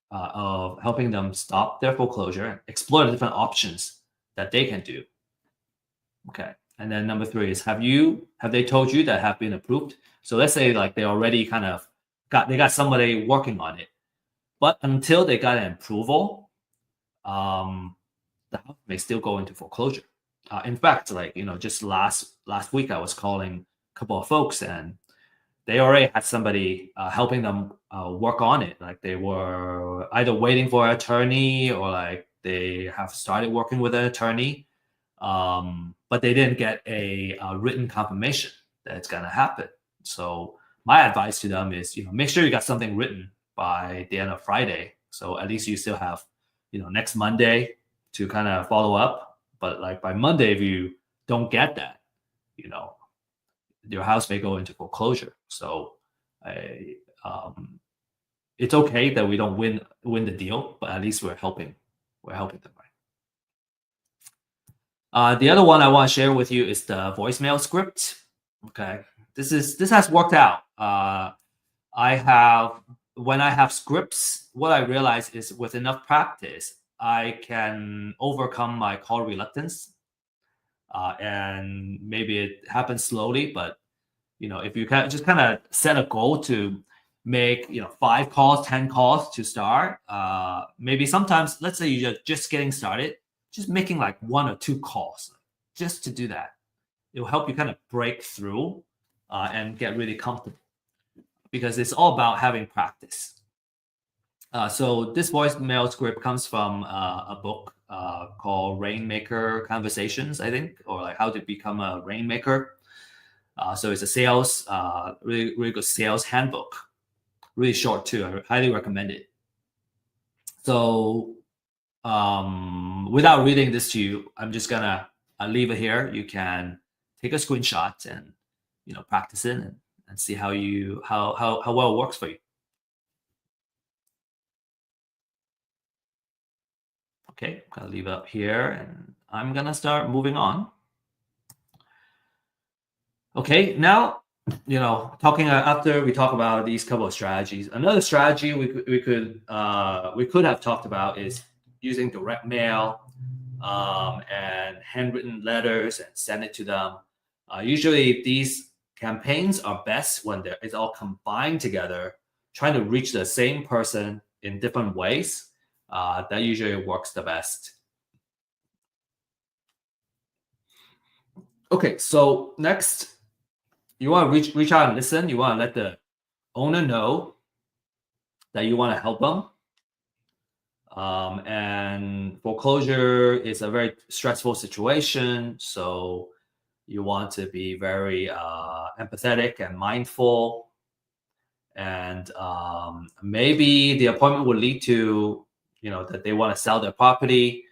of helping them stop their foreclosure and explore the different options that they can do. Okay. And then number 3 is, have they told you that have been approved? So let's say like they already kind of got somebody working on it. But until they got an approval, the house may still go into foreclosure. In fact, like, just last week, I was calling a couple of folks, and they already had somebody helping them work on it. Like, they were either waiting for an attorney, or like they have started working with an attorney, but they didn't get a written confirmation that it's gonna happen. So my advice to them is, make sure you got something written by the end of Friday. So at least you still have, next Monday to kind of follow up. But like by Monday, if you don't get that, your house may go into foreclosure. So it's okay that we don't win the deal, but at least we're helping them, right? The other one I want to share with you is the voicemail script. Okay, this has worked out. When I have scripts, what I realize is with enough practice, I can overcome my call reluctance. And maybe it happens slowly, but if you can just kind of set a goal to make 5 calls, 10 calls to start, maybe sometimes, let's say you're just getting started, just making like 1 or 2 calls just to do that. It will help you kind of break through and get really comfortable, because it's all about having practice. So this voicemail script comes from a book called Rainmaker Conversations, I think, or like How to Become a Rainmaker. So it's a sales, really, really good sales handbook. Really short too. I highly recommend it. So without reading this to you, I'm just gonna leave it here. You can take a screenshot and practice it and see how well it works for you. Okay, I'm gonna leave it up here, and I'm gonna start moving on. Okay, now talking after we talk about these couple of strategies, another strategy we could have talked about is using direct mail and handwritten letters and send it to them. Usually these campaigns are best when it's all combined together, trying to reach the same person in different ways. That usually works the best. Okay, so next, you want to reach out and listen. You want to let the owner know that you want to help them. And foreclosure is a very stressful situation, so you want to be very empathetic and mindful. And maybe the appointment will lead to that they want to sell their property.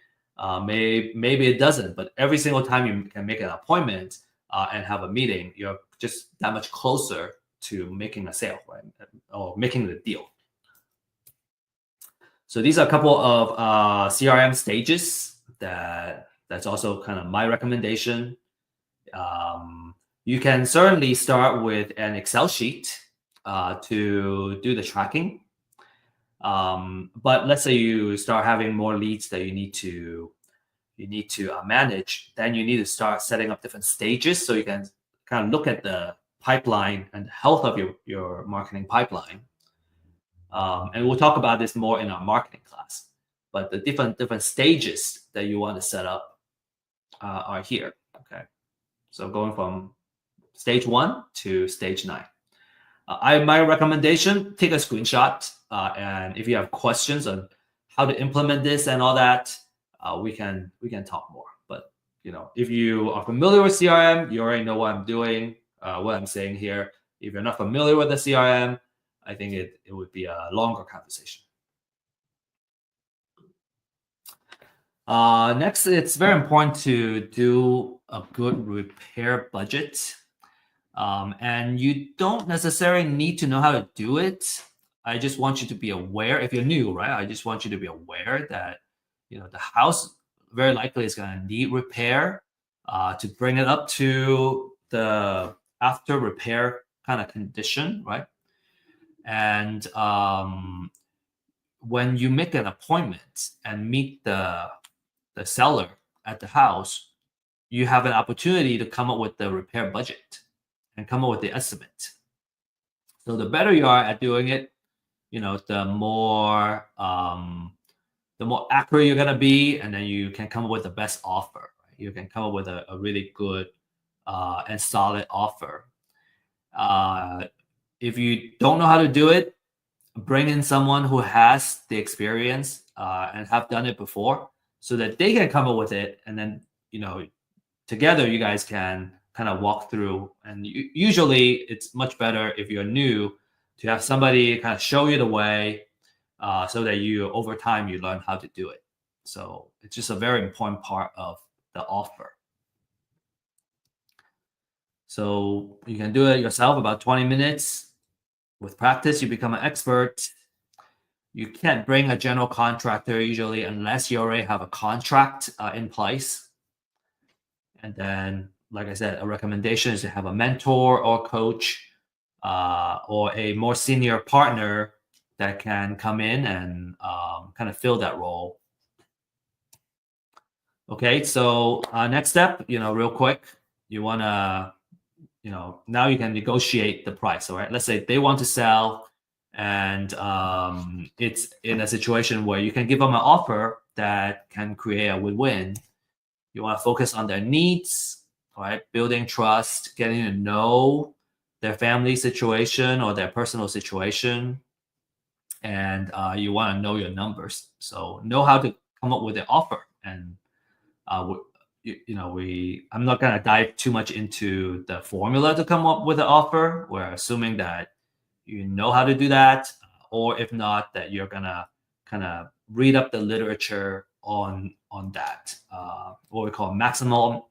Maybe it doesn't, but every single time you can make an appointment and have a meeting, you're just that much closer to making a sale, right? Or making the deal. So these are a couple of CRM stages that's also kind of my recommendation. You can certainly start with an Excel sheet to do the tracking. But let's say you start having more leads that you need to manage, then you need to start setting up different stages so you can kind of look at the pipeline and the health of your marketing pipeline. And we'll talk about this more in our marketing class. But the different stages that you want to set up are here. Okay, so going from stage 1 to stage 9. My recommendation: take a screenshot, and if you have questions on how to implement this and all that, we can talk more. But if you are familiar with CRM, you already know what I'm doing, what I'm saying here. If you're not familiar with the CRM, I think it would be a longer conversation. Next, it's very important to do a good repair budget. And you don't necessarily need to know how to do it. I just want you to be aware. If you're new, right? I just want you to be aware that the house very likely is going to need repair to bring it up to the after repair kind of condition, right? And when you make an appointment and meet the seller at the house, you have an opportunity to come up with the repair budget and come up with the estimate. So the better you are at doing it, the more accurate you're gonna be, and then you can come up with the best offer. Right? You can come up with a really good and solid offer. If you don't know how to do it, bring in someone who has the experience and have done it before, so that they can come up with it, and then together you guys can kind of walk through. And usually it's much better if you're new to have somebody kind of show you the way, so that over time you learn how to do it. So it's just a very important part of the offer. So you can do it yourself, about 20 minutes. With practice, you become an expert. You can't bring a general contractor usually unless you already have a contract in place. And then, like I said, a recommendation is to have a mentor or coach or a more senior partner that can come in and kind of fill that role. Okay, so next step, real quick, you want to, now you can negotiate the price. All right, let's say they want to sell, and it's in a situation where you can give them an offer that can create a win-win. You want to focus on their needs, all right, building trust, getting to know their family situation or their personal situation, and you want to know your numbers. So know how to come up with an offer. And I'm not going to dive too much into the formula to come up with an offer. We're assuming that you know how to do that, or if not, that you're gonna kind of read up the literature on that, what we call maximum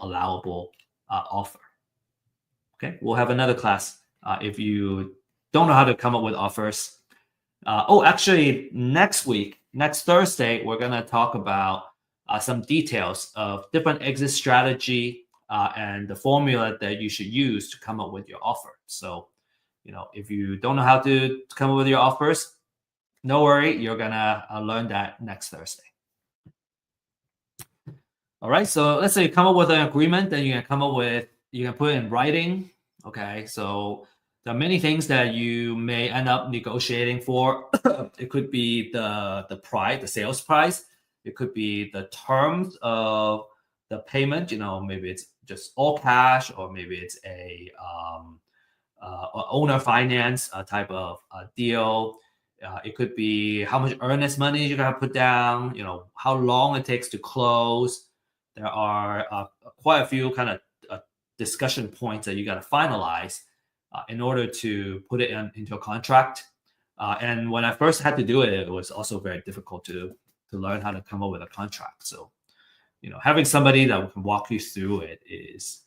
allowable offer. Okay, we'll have another class if you don't know how to come up with offers. Actually, next Thursday, we're gonna talk about some details of different exit strategy and the formula that you should use to come up with your offer. So, if you don't know how to come up with your offers, no worry, you're gonna learn that next Thursday. All right, so let's say you come up with an agreement, then you can put it in writing. Okay, so there are many things that you may end up negotiating for. It could be the price, the sales price. It could be the terms of the payment. Maybe it's just all cash, or maybe it's a owner finance type of deal. It could be how much earnest money you're gonna put down. How long it takes to close. There are quite a few kind of discussion points that you got to finalize in order to put it into a contract. And when I first had to do it, it was also very difficult to learn how to come up with a contract. So, having somebody that can walk you through it is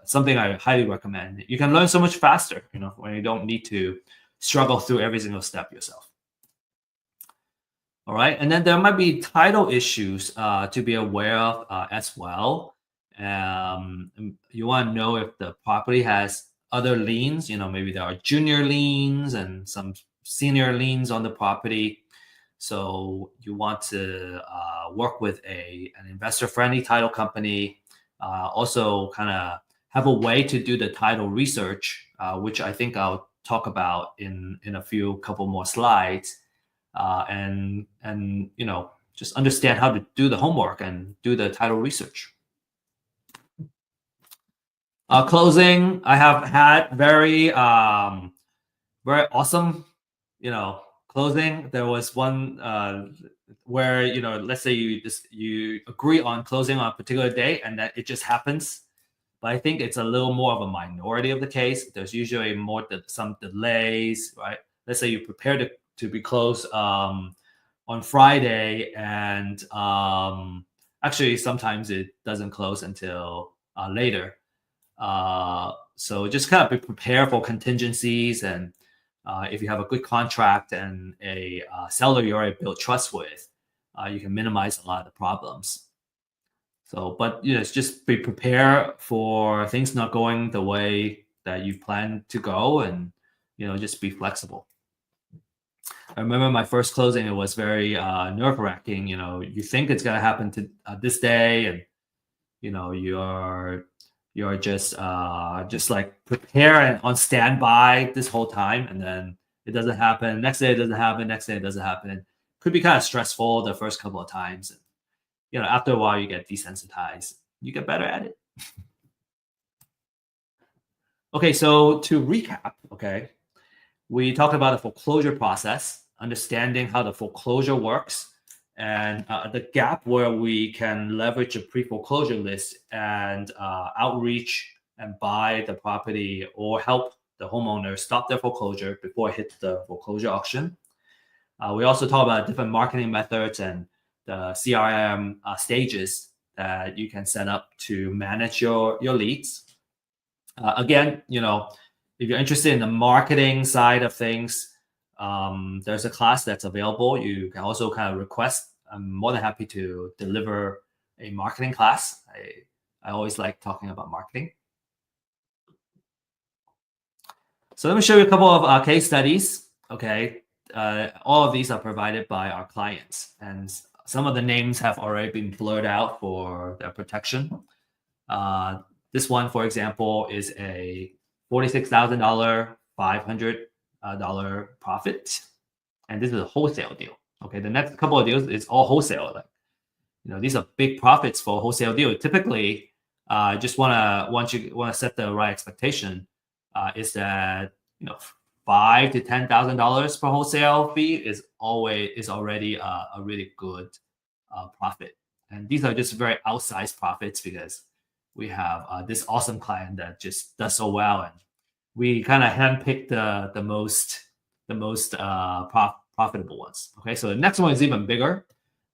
something I highly recommend. You can learn so much faster, when you don't need to struggle through every single step yourself. All right, and then there might be title issues to be aware of as well. You want to know if the property has other liens. Maybe there are junior liens and some senior liens on the property. So you want to work with an investor-friendly title company. Also, kind of have a way to do the title research, which I think I'll talk about in a couple more slides. And just understand how to do the homework and do the title research. Closing, I have had very awesome, closing. There was one where let's say you agree on closing on a particular day, and that it just happens. But I think it's a little more of a minority of the case. There's usually some delays, right? Let's say you prepare to be closed on Friday, and actually sometimes it doesn't close until later. So just kind of be prepared for contingencies, and if you have a good contract and a seller you already built trust with, you can minimize a lot of the problems. So, but it's just be prepared for things not going the way that you plan to go, and just be flexible. I remember my first closing; it was very nerve-wracking. You think it's gonna happen to this day, and you're you're just like prepare and on standby this whole time, and then it doesn't happen. Next day it doesn't happen. Next day it doesn't happen. Could be kind of stressful the first couple of times. And, you know, after a while you get desensitized. You get better at it. Okay, so to recap, okay, we talked about the foreclosure process, understanding how the foreclosure works, and the gap where we can leverage a pre-foreclosure list and outreach and buy the property or help the homeowner stop their foreclosure before it hits the foreclosure auction. We also talk about different marketing methods and the CRM stages that you can set up to manage your leads. Again, you know, if you're interested in the marketing side of things, there's a class that's available. You can also kind of request. I'm more than happy to deliver a marketing class. I always like talking about marketing. So let me show you a couple of case studies. Okay, all of these are provided by our clients, and some of the names have already been blurred out for their protection. This one, for example, is a $46,000, $500 profit, and this is a wholesale deal. Okay, the next couple of deals is all wholesale. Like, you know, these are big profits for a wholesale deal. Typically, just want to set the right expectation. Is that, you know, $5,000 to $10,000 per wholesale fee is already a really good profit, and these are just very outsized profits because we have this awesome client that just does so well, and we kind of handpick the most profitable ones. Okay, so the next one is even bigger.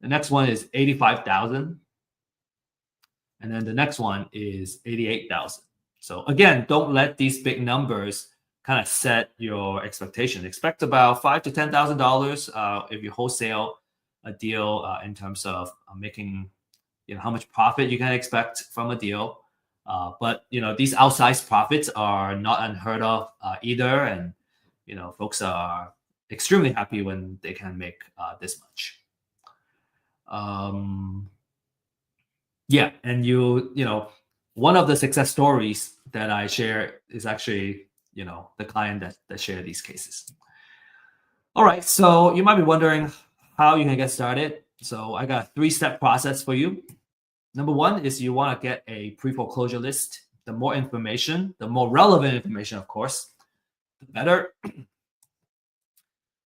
The next one is 85,000, and then the next one is 88,000. So again, don't let these big numbers kind of set your expectation. Expect about $5,000 to $10,000 if you wholesale a deal in terms of making, you know, how much profit you can expect from a deal. But, you know, these outsized profits are not unheard of either, and, you know, folks are extremely happy when they can make this much. Yeah, and you know, one of the success stories that I share is actually, you know, the client that shared these cases. All right, so you might be wondering how you can get started. So I got a 3-step process for you. Number one is you want to get a pre-foreclosure list. The more information, the more relevant information, of course, the better.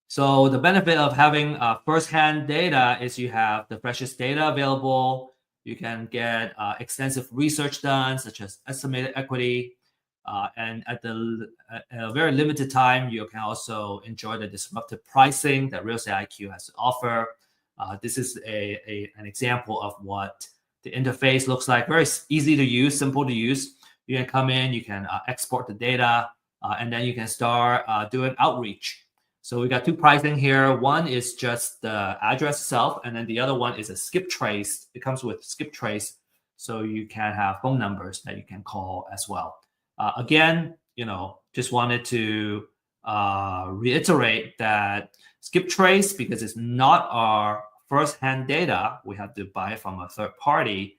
So the benefit of having first-hand data is you have the freshest data available. You can get extensive research done, such as estimated equity. And at a very limited time, you can also enjoy the disruptive pricing that Real Estate IQ has to offer. This is an example of what the interface looks like. Very easy to use, simple to use. You can come in, you can export the data, and then you can start doing outreach. So we got 2 pricing here. One is just the address itself, and then the other one is a skip trace. It comes with skip trace, so you can have phone numbers that you can call as well. Again, you know, just wanted to reiterate that skip trace, because it's not our first-hand data, we have to buy it from a third party.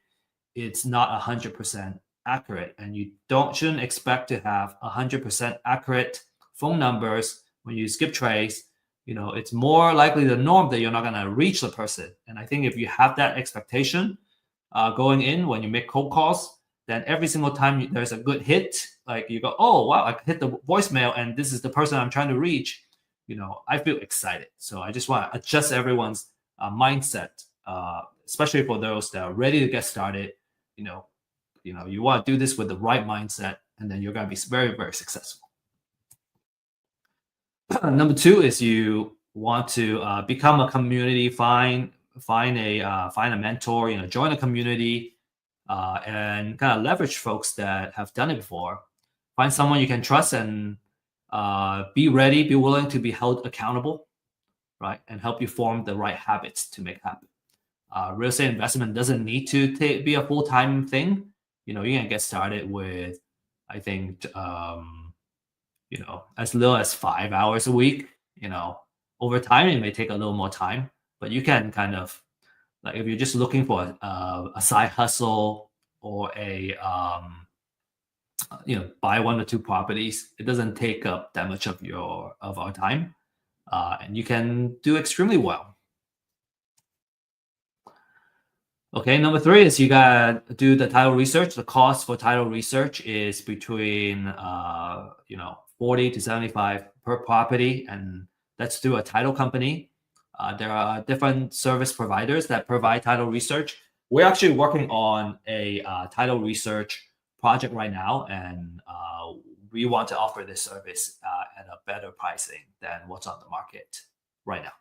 It's not 100% accurate, and you shouldn't expect to have 100% accurate phone numbers when you skip trace. You know, it's more likely the norm that you're not going to reach the person. And I think if you have that expectation going in when you make cold calls, then every single time there's a good hit, like you go, oh, wow, I hit the voicemail and this is the person I'm trying to reach, you know, I feel excited. So I just want to adjust everyone's mindset, especially for those that are ready to get started. You know, you want to do this with the right mindset, and then you're going to be very, very successful. Number 2 is you want to become a community, find a mentor, you know, join a community, and kind of leverage folks that have done it before. Find someone you can trust, and be willing to be held accountable, right? And help you form the right habits to make happen. Real estate investment doesn't need to be a full-time thing. You know, you can get started with, I think, you know, as little as 5 hours a week. You know, over time, it may take a little more time, but you can kind of, like, if you're just looking for a side hustle or a buy 1 or 2 properties. It doesn't take up that much of our time, and you can do extremely well. Okay, number 3 is you gotta do the title research. The cost for title research is between 40 to 75 per property, and that's through a title company. There are different service providers that provide title research. We're actually working on a title research project right now, and we want to offer this service at a better pricing than what's on the market right now.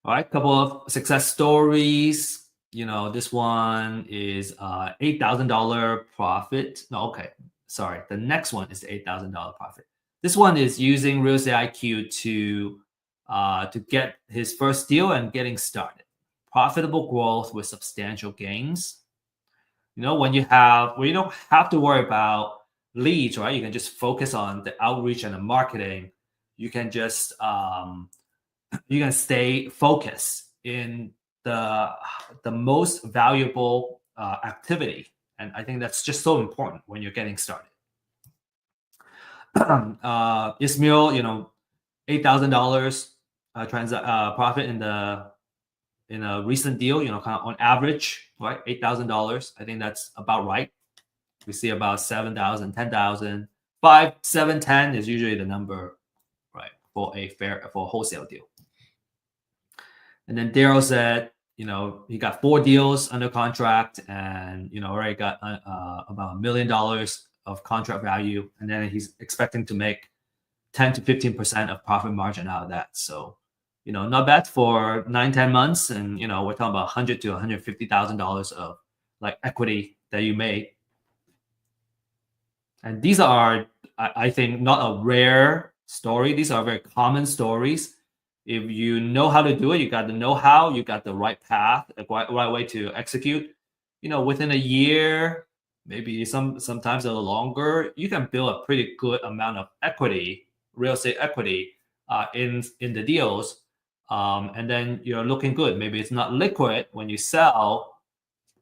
All right, couple of success stories. This one is $8,000 profit. No, okay, sorry. The next one is the $8,000 profit. This one is using Real Estate IQ to get his first deal and getting started. Profitable growth with substantial gains. When you don't have to worry about leads, right? You can just focus on the outreach and the marketing. You can just you can stay focused in the most valuable activity, and I think that's just so important when you're getting started. Ismail, $8,000 profit in a recent deal. Kind of on average, right? $8,000. I think that's about right. We see about 7,000, 10,000, 5, 7, 10 is usually the number, right, for a wholesale deal. And then Daryl said, he got 4 deals under contract, and already got about $1 million of contract value, and then he's expecting to make 10 to 15% of profit margin out of that. So, not bad for 9-10 months, and we're talking about $100,000 to $150,000 of like equity that you made. And these are, I think, not a rare story. These are very common stories. If you know how to do it, you got the know-how, you got the right path, the right way to execute. Within a year, maybe sometimes a little longer, you can build a pretty good amount of equity, real estate equity, in the deals, and then you're looking good. Maybe it's not liquid when you sell.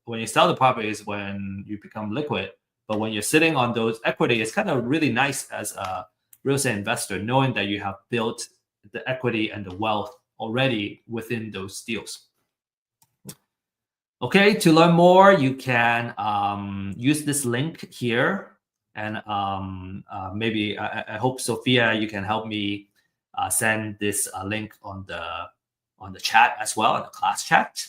When you sell the properties, when you become liquid, but when you're sitting on those equity, it's kind of really nice as a real estate investor, knowing that you have built the equity and the wealth already within those deals. Okay, to learn more, you can use this link here, and maybe I hope Sophia, you can help me send this link on the chat as well, in the class chat,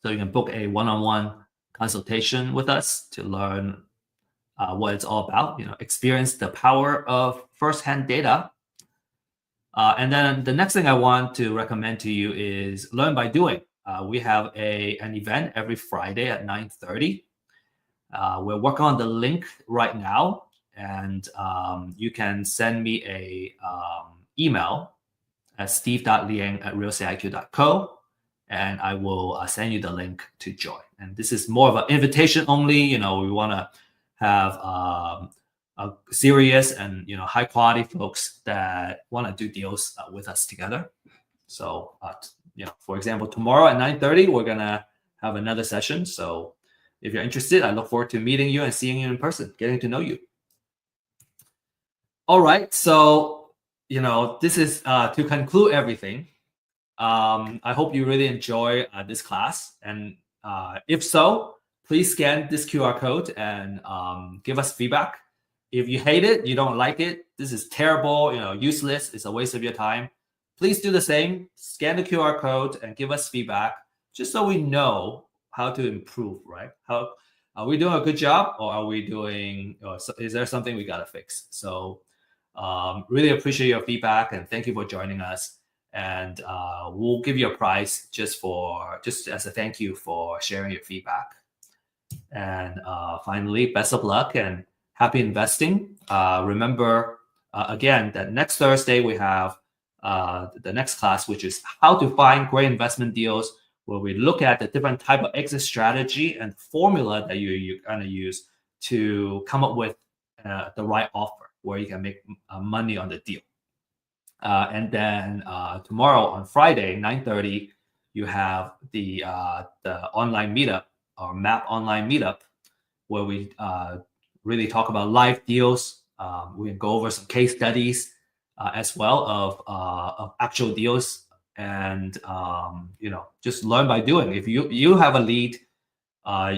so you can book a one-on-one consultation with us to learn what it's all about. Experience the power of firsthand data. And then the next thing I want to recommend to you is learn by doing. We have an event every Friday at 9:30. We're working on the link right now, and you can send me a email at steve.liang@realestateiq.co, and I will send you the link to join. And this is more of an invitation only. We want to have serious and high quality folks that want to do deals with us together. So for example, tomorrow at 9:30 we're gonna have another session. So if you're interested, I look forward to meeting you and seeing you in person, getting to know you. All right, so this is to conclude everything. I hope you really enjoy this class, and if so, please scan this QR code and give us feedback. If you hate it, you don't like it, this is terrible, useless, it's a waste of your time, please do the same. Scan the QR code and give us feedback, just so we know how to improve, right? How are we doing a good job, or are we doing, or is there something we gotta fix? So really appreciate your feedback, and thank you for joining us. And we'll give you a prize just as a thank you for sharing your feedback. And finally, best of luck and happy investing. Remember, again, that next Thursday we have the next class, which is how to find great investment deals, where we look at the different type of exit strategy and formula that you're going to use to come up with the right offer where you can make money on the deal. And then tomorrow on Friday, 9:30, you have the online meetup, or MAP online meetup, where we really talk about live deals. We can go over some case studies as well of actual deals, and just learn by doing. If you have a lead,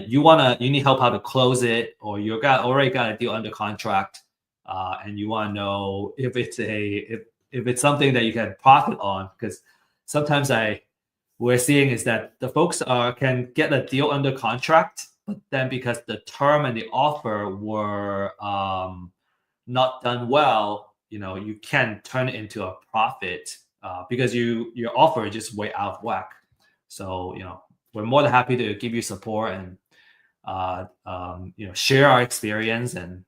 you need help how to close it, or already got a deal under contract, and you want to know if it's something that you can profit on, because sometimes we're seeing is that the folks can get a deal under contract, but then because the term and the offer were not done well, you can turn it into a profit because your offer is just way out of whack. So we're more than happy to give you support and share our experience, and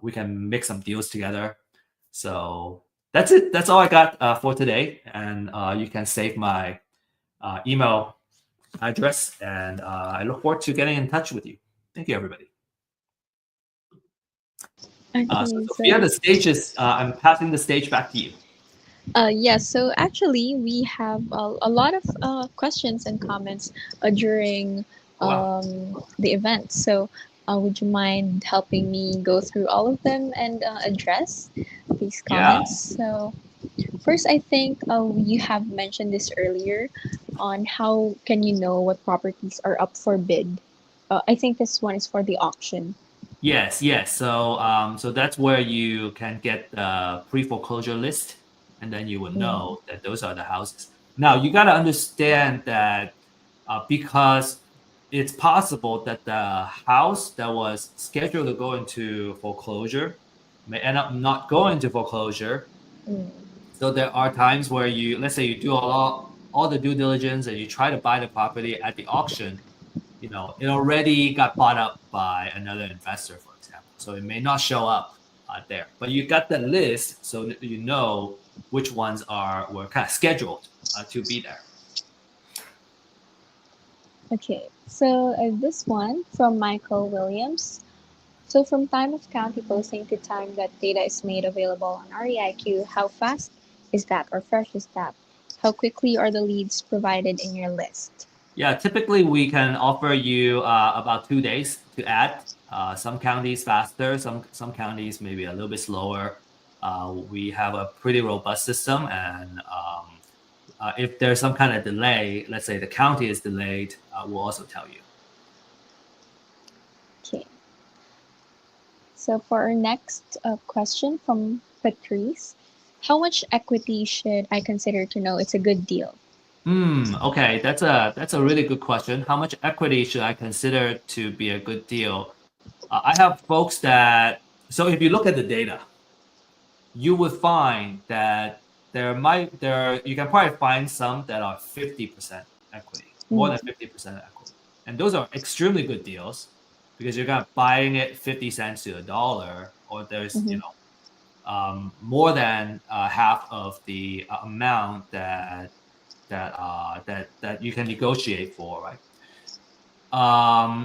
we can make some deals together. So that's it. That's all I got for today, and you can save my email address, and I look forward to getting in touch with you. Thank you, everybody. Okay, so Sophia, the stage is I'm passing the stage back to you. Yes, so actually we have a lot of questions and comments during Wow. the event. So would you mind helping me go through all of them and address these Yeah. comments? So first, I think you have mentioned this earlier on how can you know what properties are up for bid. I think this one is for the auction. Yes. So that's where you can get the pre-foreclosure list, and then you will know that those are the houses. Now you got to understand that because it's possible that the house that was scheduled to go into foreclosure may end up not going to foreclosure. So there are times where let's say you do all the due diligence and you try to buy the property at the auction, it already got bought up by another investor, for example. So it may not show up there, but you got the list, so you know which ones were kind of scheduled to be there. Okay, so this one from Michael Williams. So from time of county posting to time that data is made available on REIQ, how fast is that or fresh is that? How quickly are the leads provided in your list? Yeah, typically we can offer you about 2 days to add. Some counties faster, some counties maybe a little bit slower. We have a pretty robust system, and if there's some kind of delay, let's say the county is delayed, we'll also tell you. Okay. So for our next question from Patrice, how much equity should I consider to know it's a good deal? Okay, that's a really good question. How much equity should I consider to be a good deal? I have folks so if you look at the data, you would find that you can probably find some that are 50% equity, more than 50% equity. And those are extremely good deals because you're kind of buying it 50 cents to a dollar, or there's, more than half of the amount that you can negotiate for, right?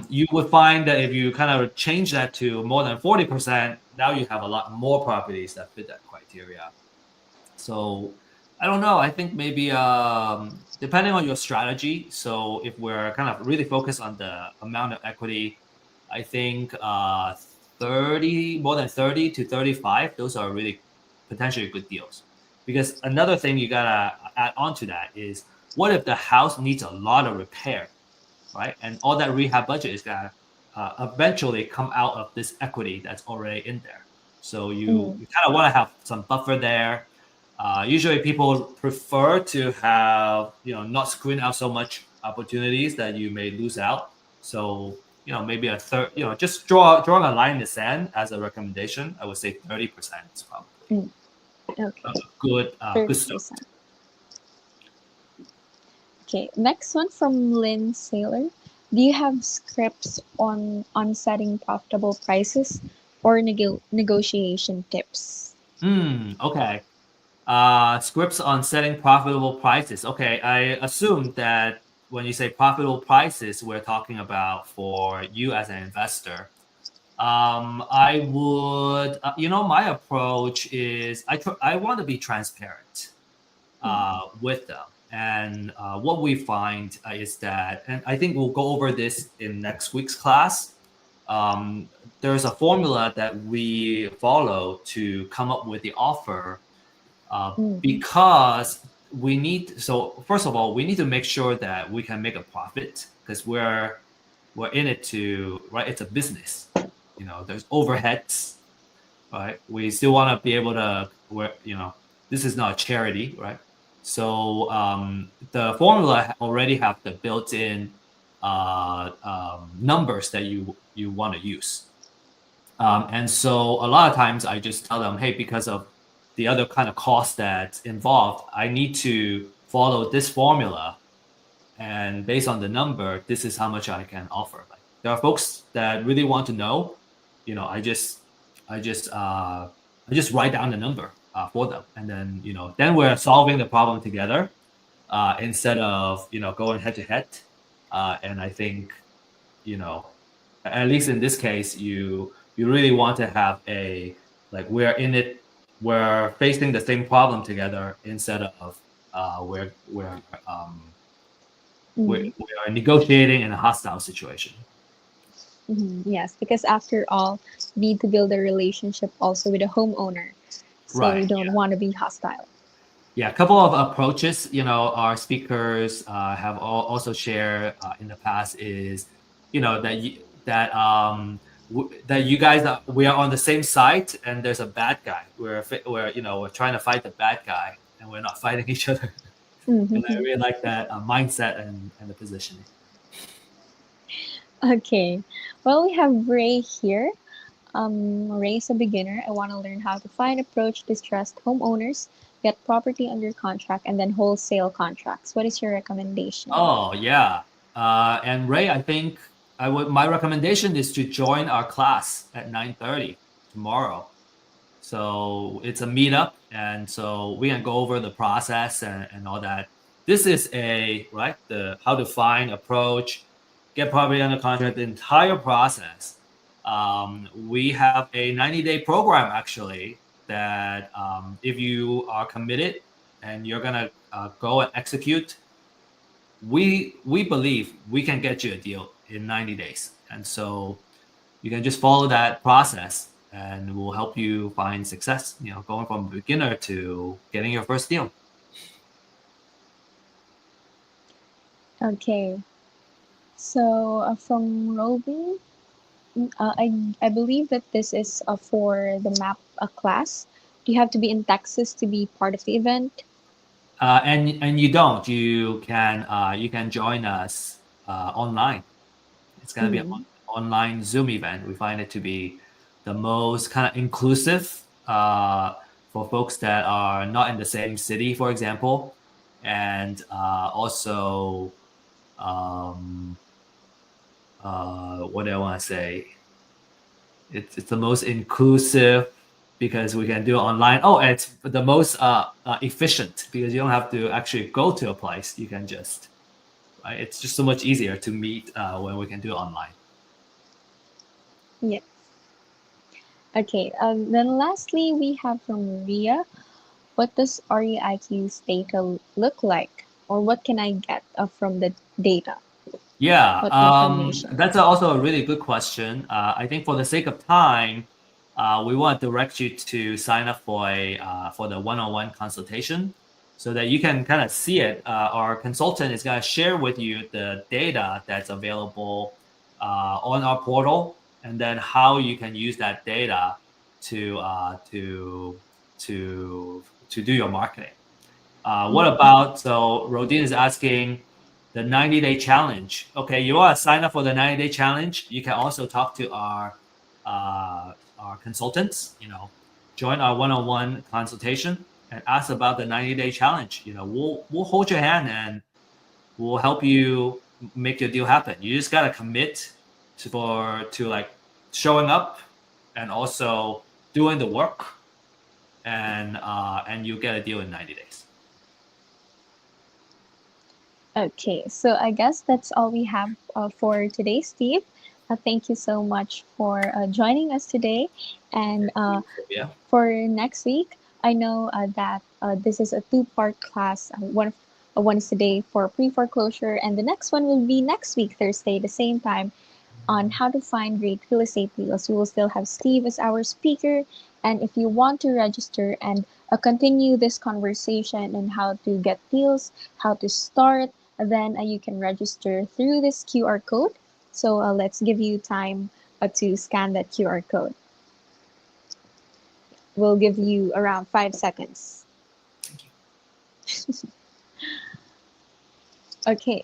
You would find that if you kind of change that to more than 40%, now you have a lot more properties that fit that criteria. So I don't know. I think maybe depending on your strategy. So if we're kind of really focused on the amount of equity, I think more than 30 to 35, those are really potentially good deals. Because another thing you gotta add on to that is, what if the house needs a lot of repair, right? And all that rehab budget is gonna eventually come out of this equity that's already in there. So you kind of want to have some buffer there. Usually people prefer to have, not screen out so much opportunities that you may lose out. So, maybe a third, just drawing a line in the sand as a recommendation, I would say 30% is probably good stuff. Okay, next one from Lynn Saylor. Do you have scripts on setting profitable prices or negotiation tips? Okay. Scripts on setting profitable prices. Okay, I assume that when you say profitable prices, we're talking about for you as an investor. I would, my approach is I want to be transparent with them. And what we find is that, and I think we'll go over this in next week's class, there's a formula that we follow to come up with the offer because we need. So first of all, we need to make sure that we can make a profit because we're in it to, right? It's a business. There's overheads, right? We still want to be able to, this is not a charity, right? So the formula already have the built-in numbers that you want to use. And so a lot of times I just tell them, hey, because of the other kind of cost that's involved, I need to follow this formula. And based on the number, this is how much I can offer. Like, there are folks that really want to know, I just write down the number for them. And then, then we're solving the problem together instead of, going head to head. And I think, at least in this case, you really want to have we're in it, we're facing the same problem together instead of we're negotiating in a hostile situation. Yes, because after all, you need to build a relationship also with the homeowner. So Right, you don't want to be hostile. Yeah, a couple of approaches, our speakers have also shared in the past is, that you guys we are on the same side and there's a bad guy. We're trying to fight the bad guy and we're not fighting each other. And I really like that mindset and the positioning. Okay, well, we have Ray here. Ray is a beginner. I want to learn how to find, approach distressed homeowners, get property under contract, and then wholesale contracts. What is your recommendation? Oh yeah, and Ray, I think my recommendation is to join our class at 9:30 tomorrow. So it's a meetup, and so we can go over the process and all that. This is the how to find, approach, get property under contract, the entire process. We have a 90-day program actually that if you are committed and you're gonna go and execute, we believe we can get you a deal in 90 days. And so you can just follow that process and we'll help you find success, going from beginner to getting your first deal. Okay. So from Robin, I believe that this is for the map class. Do you have to be in Texas to be part of the event? And you don't. You can join us online. It's gonna be an online Zoom event. We find it to be the most kind of inclusive for folks that are not in the same city, for example, and also what do I want to say? It's the most inclusive because we can do it online. Oh, and it's the most efficient because you don't have to actually go to a place. You can just, right? It's just so much easier to meet when we can do it online. Yes. Okay. Then lastly, we have from Maria. What does REIQ's data look like, or what can I get from the data? Yeah, What information? that's also a really good question. I think for the sake of time, we want to direct you to sign up for for the one-on-one consultation so that you can kind of see it. Our consultant is going to share with you the data that's available on our portal, and then how you can use that data to do your marketing. What about, so Rodin is asking, the 90-day challenge. Okay, you want to sign up for the 90-day challenge. You can also talk to our consultants. Join our one-on-one consultation and ask about the 90-day challenge. We'll hold your hand and we'll help you make your deal happen. You just gotta commit to like showing up and also doing the work, and you get a deal in 90 days. Okay, so I guess that's all we have for today, Steve. Thank you so much for joining us today. And for next week, I know that this is a two-part class. One is today for pre-foreclosure, and the next one will be next week, Thursday, the same time, on how to find great real estate deals. We will still have Steve as our speaker. And if you want to register and continue this conversation on how to get deals, how to start, then you can register through this QR code. So let's give you time to scan that QR code. We'll give you around 5 seconds. Thank you. Okay.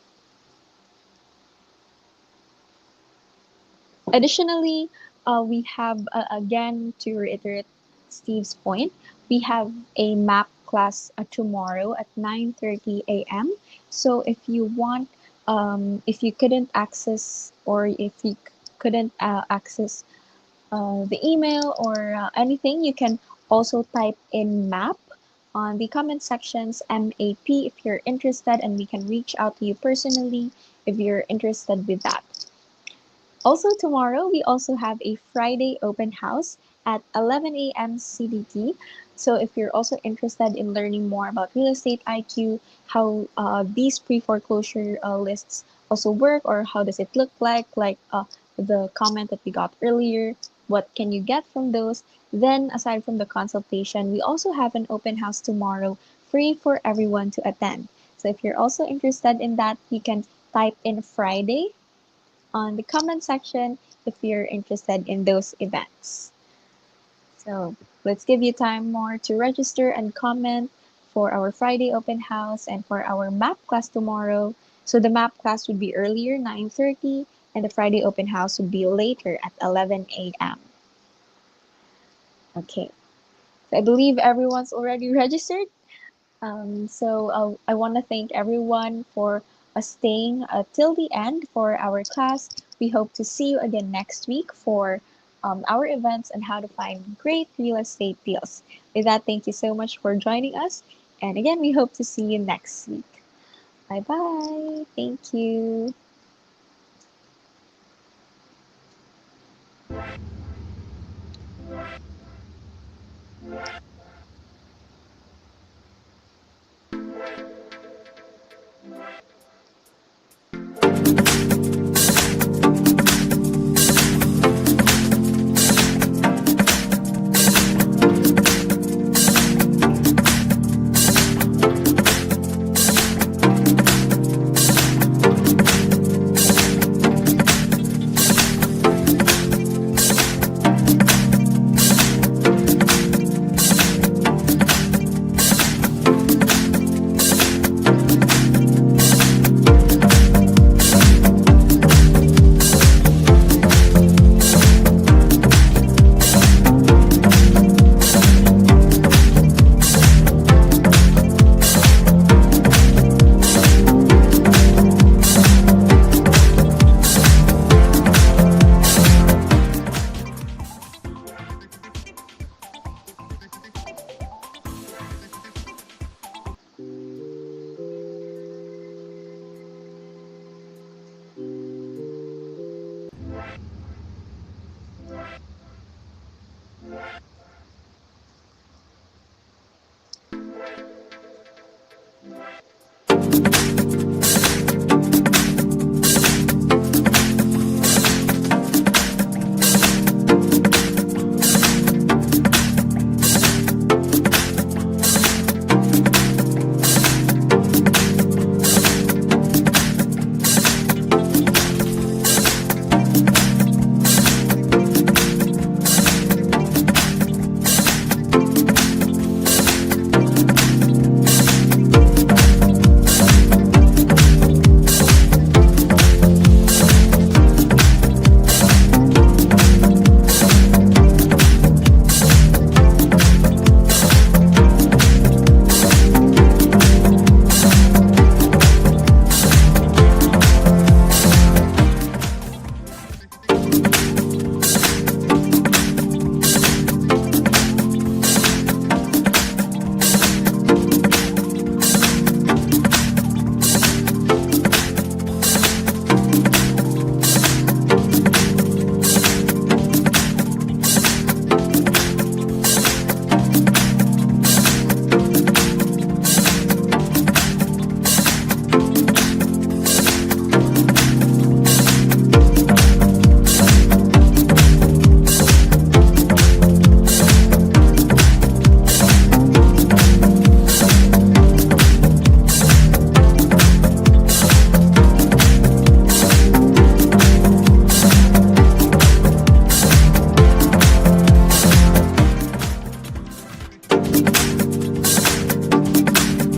Additionally, we have, again, to reiterate Steve's point, we have a map class tomorrow at 9:30 a.m. So if you want, if you couldn't access or if you couldn't access the email or anything, you can also type in map on the comment sections, MAP, if you're interested, and we can reach out to you personally if you're interested with that. Also tomorrow, we also have a Friday open house at 11 a.m. CDT. So if you're also interested in learning more about real estate IQ, how these pre-foreclosure lists also work, or how does it look like the comment that we got earlier, what can you get from those? Then aside from the consultation, we also have an open house tomorrow, free for everyone to attend. So if you're also interested in that, you can type in Friday on the comment section if you're interested in those events. So let's give you time more to register and comment for our Friday open house and for our map class tomorrow. So the map class would be earlier, 9:30, and the Friday open house would be later at 11 a.m. Okay, so I believe everyone's already registered. So I want to thank everyone for staying till the end for our class. We hope to see you again next week for our events and how to find great real estate deals. With that, thank you so much for joining us. And again, we hope to see you next week. Bye bye. Thank you.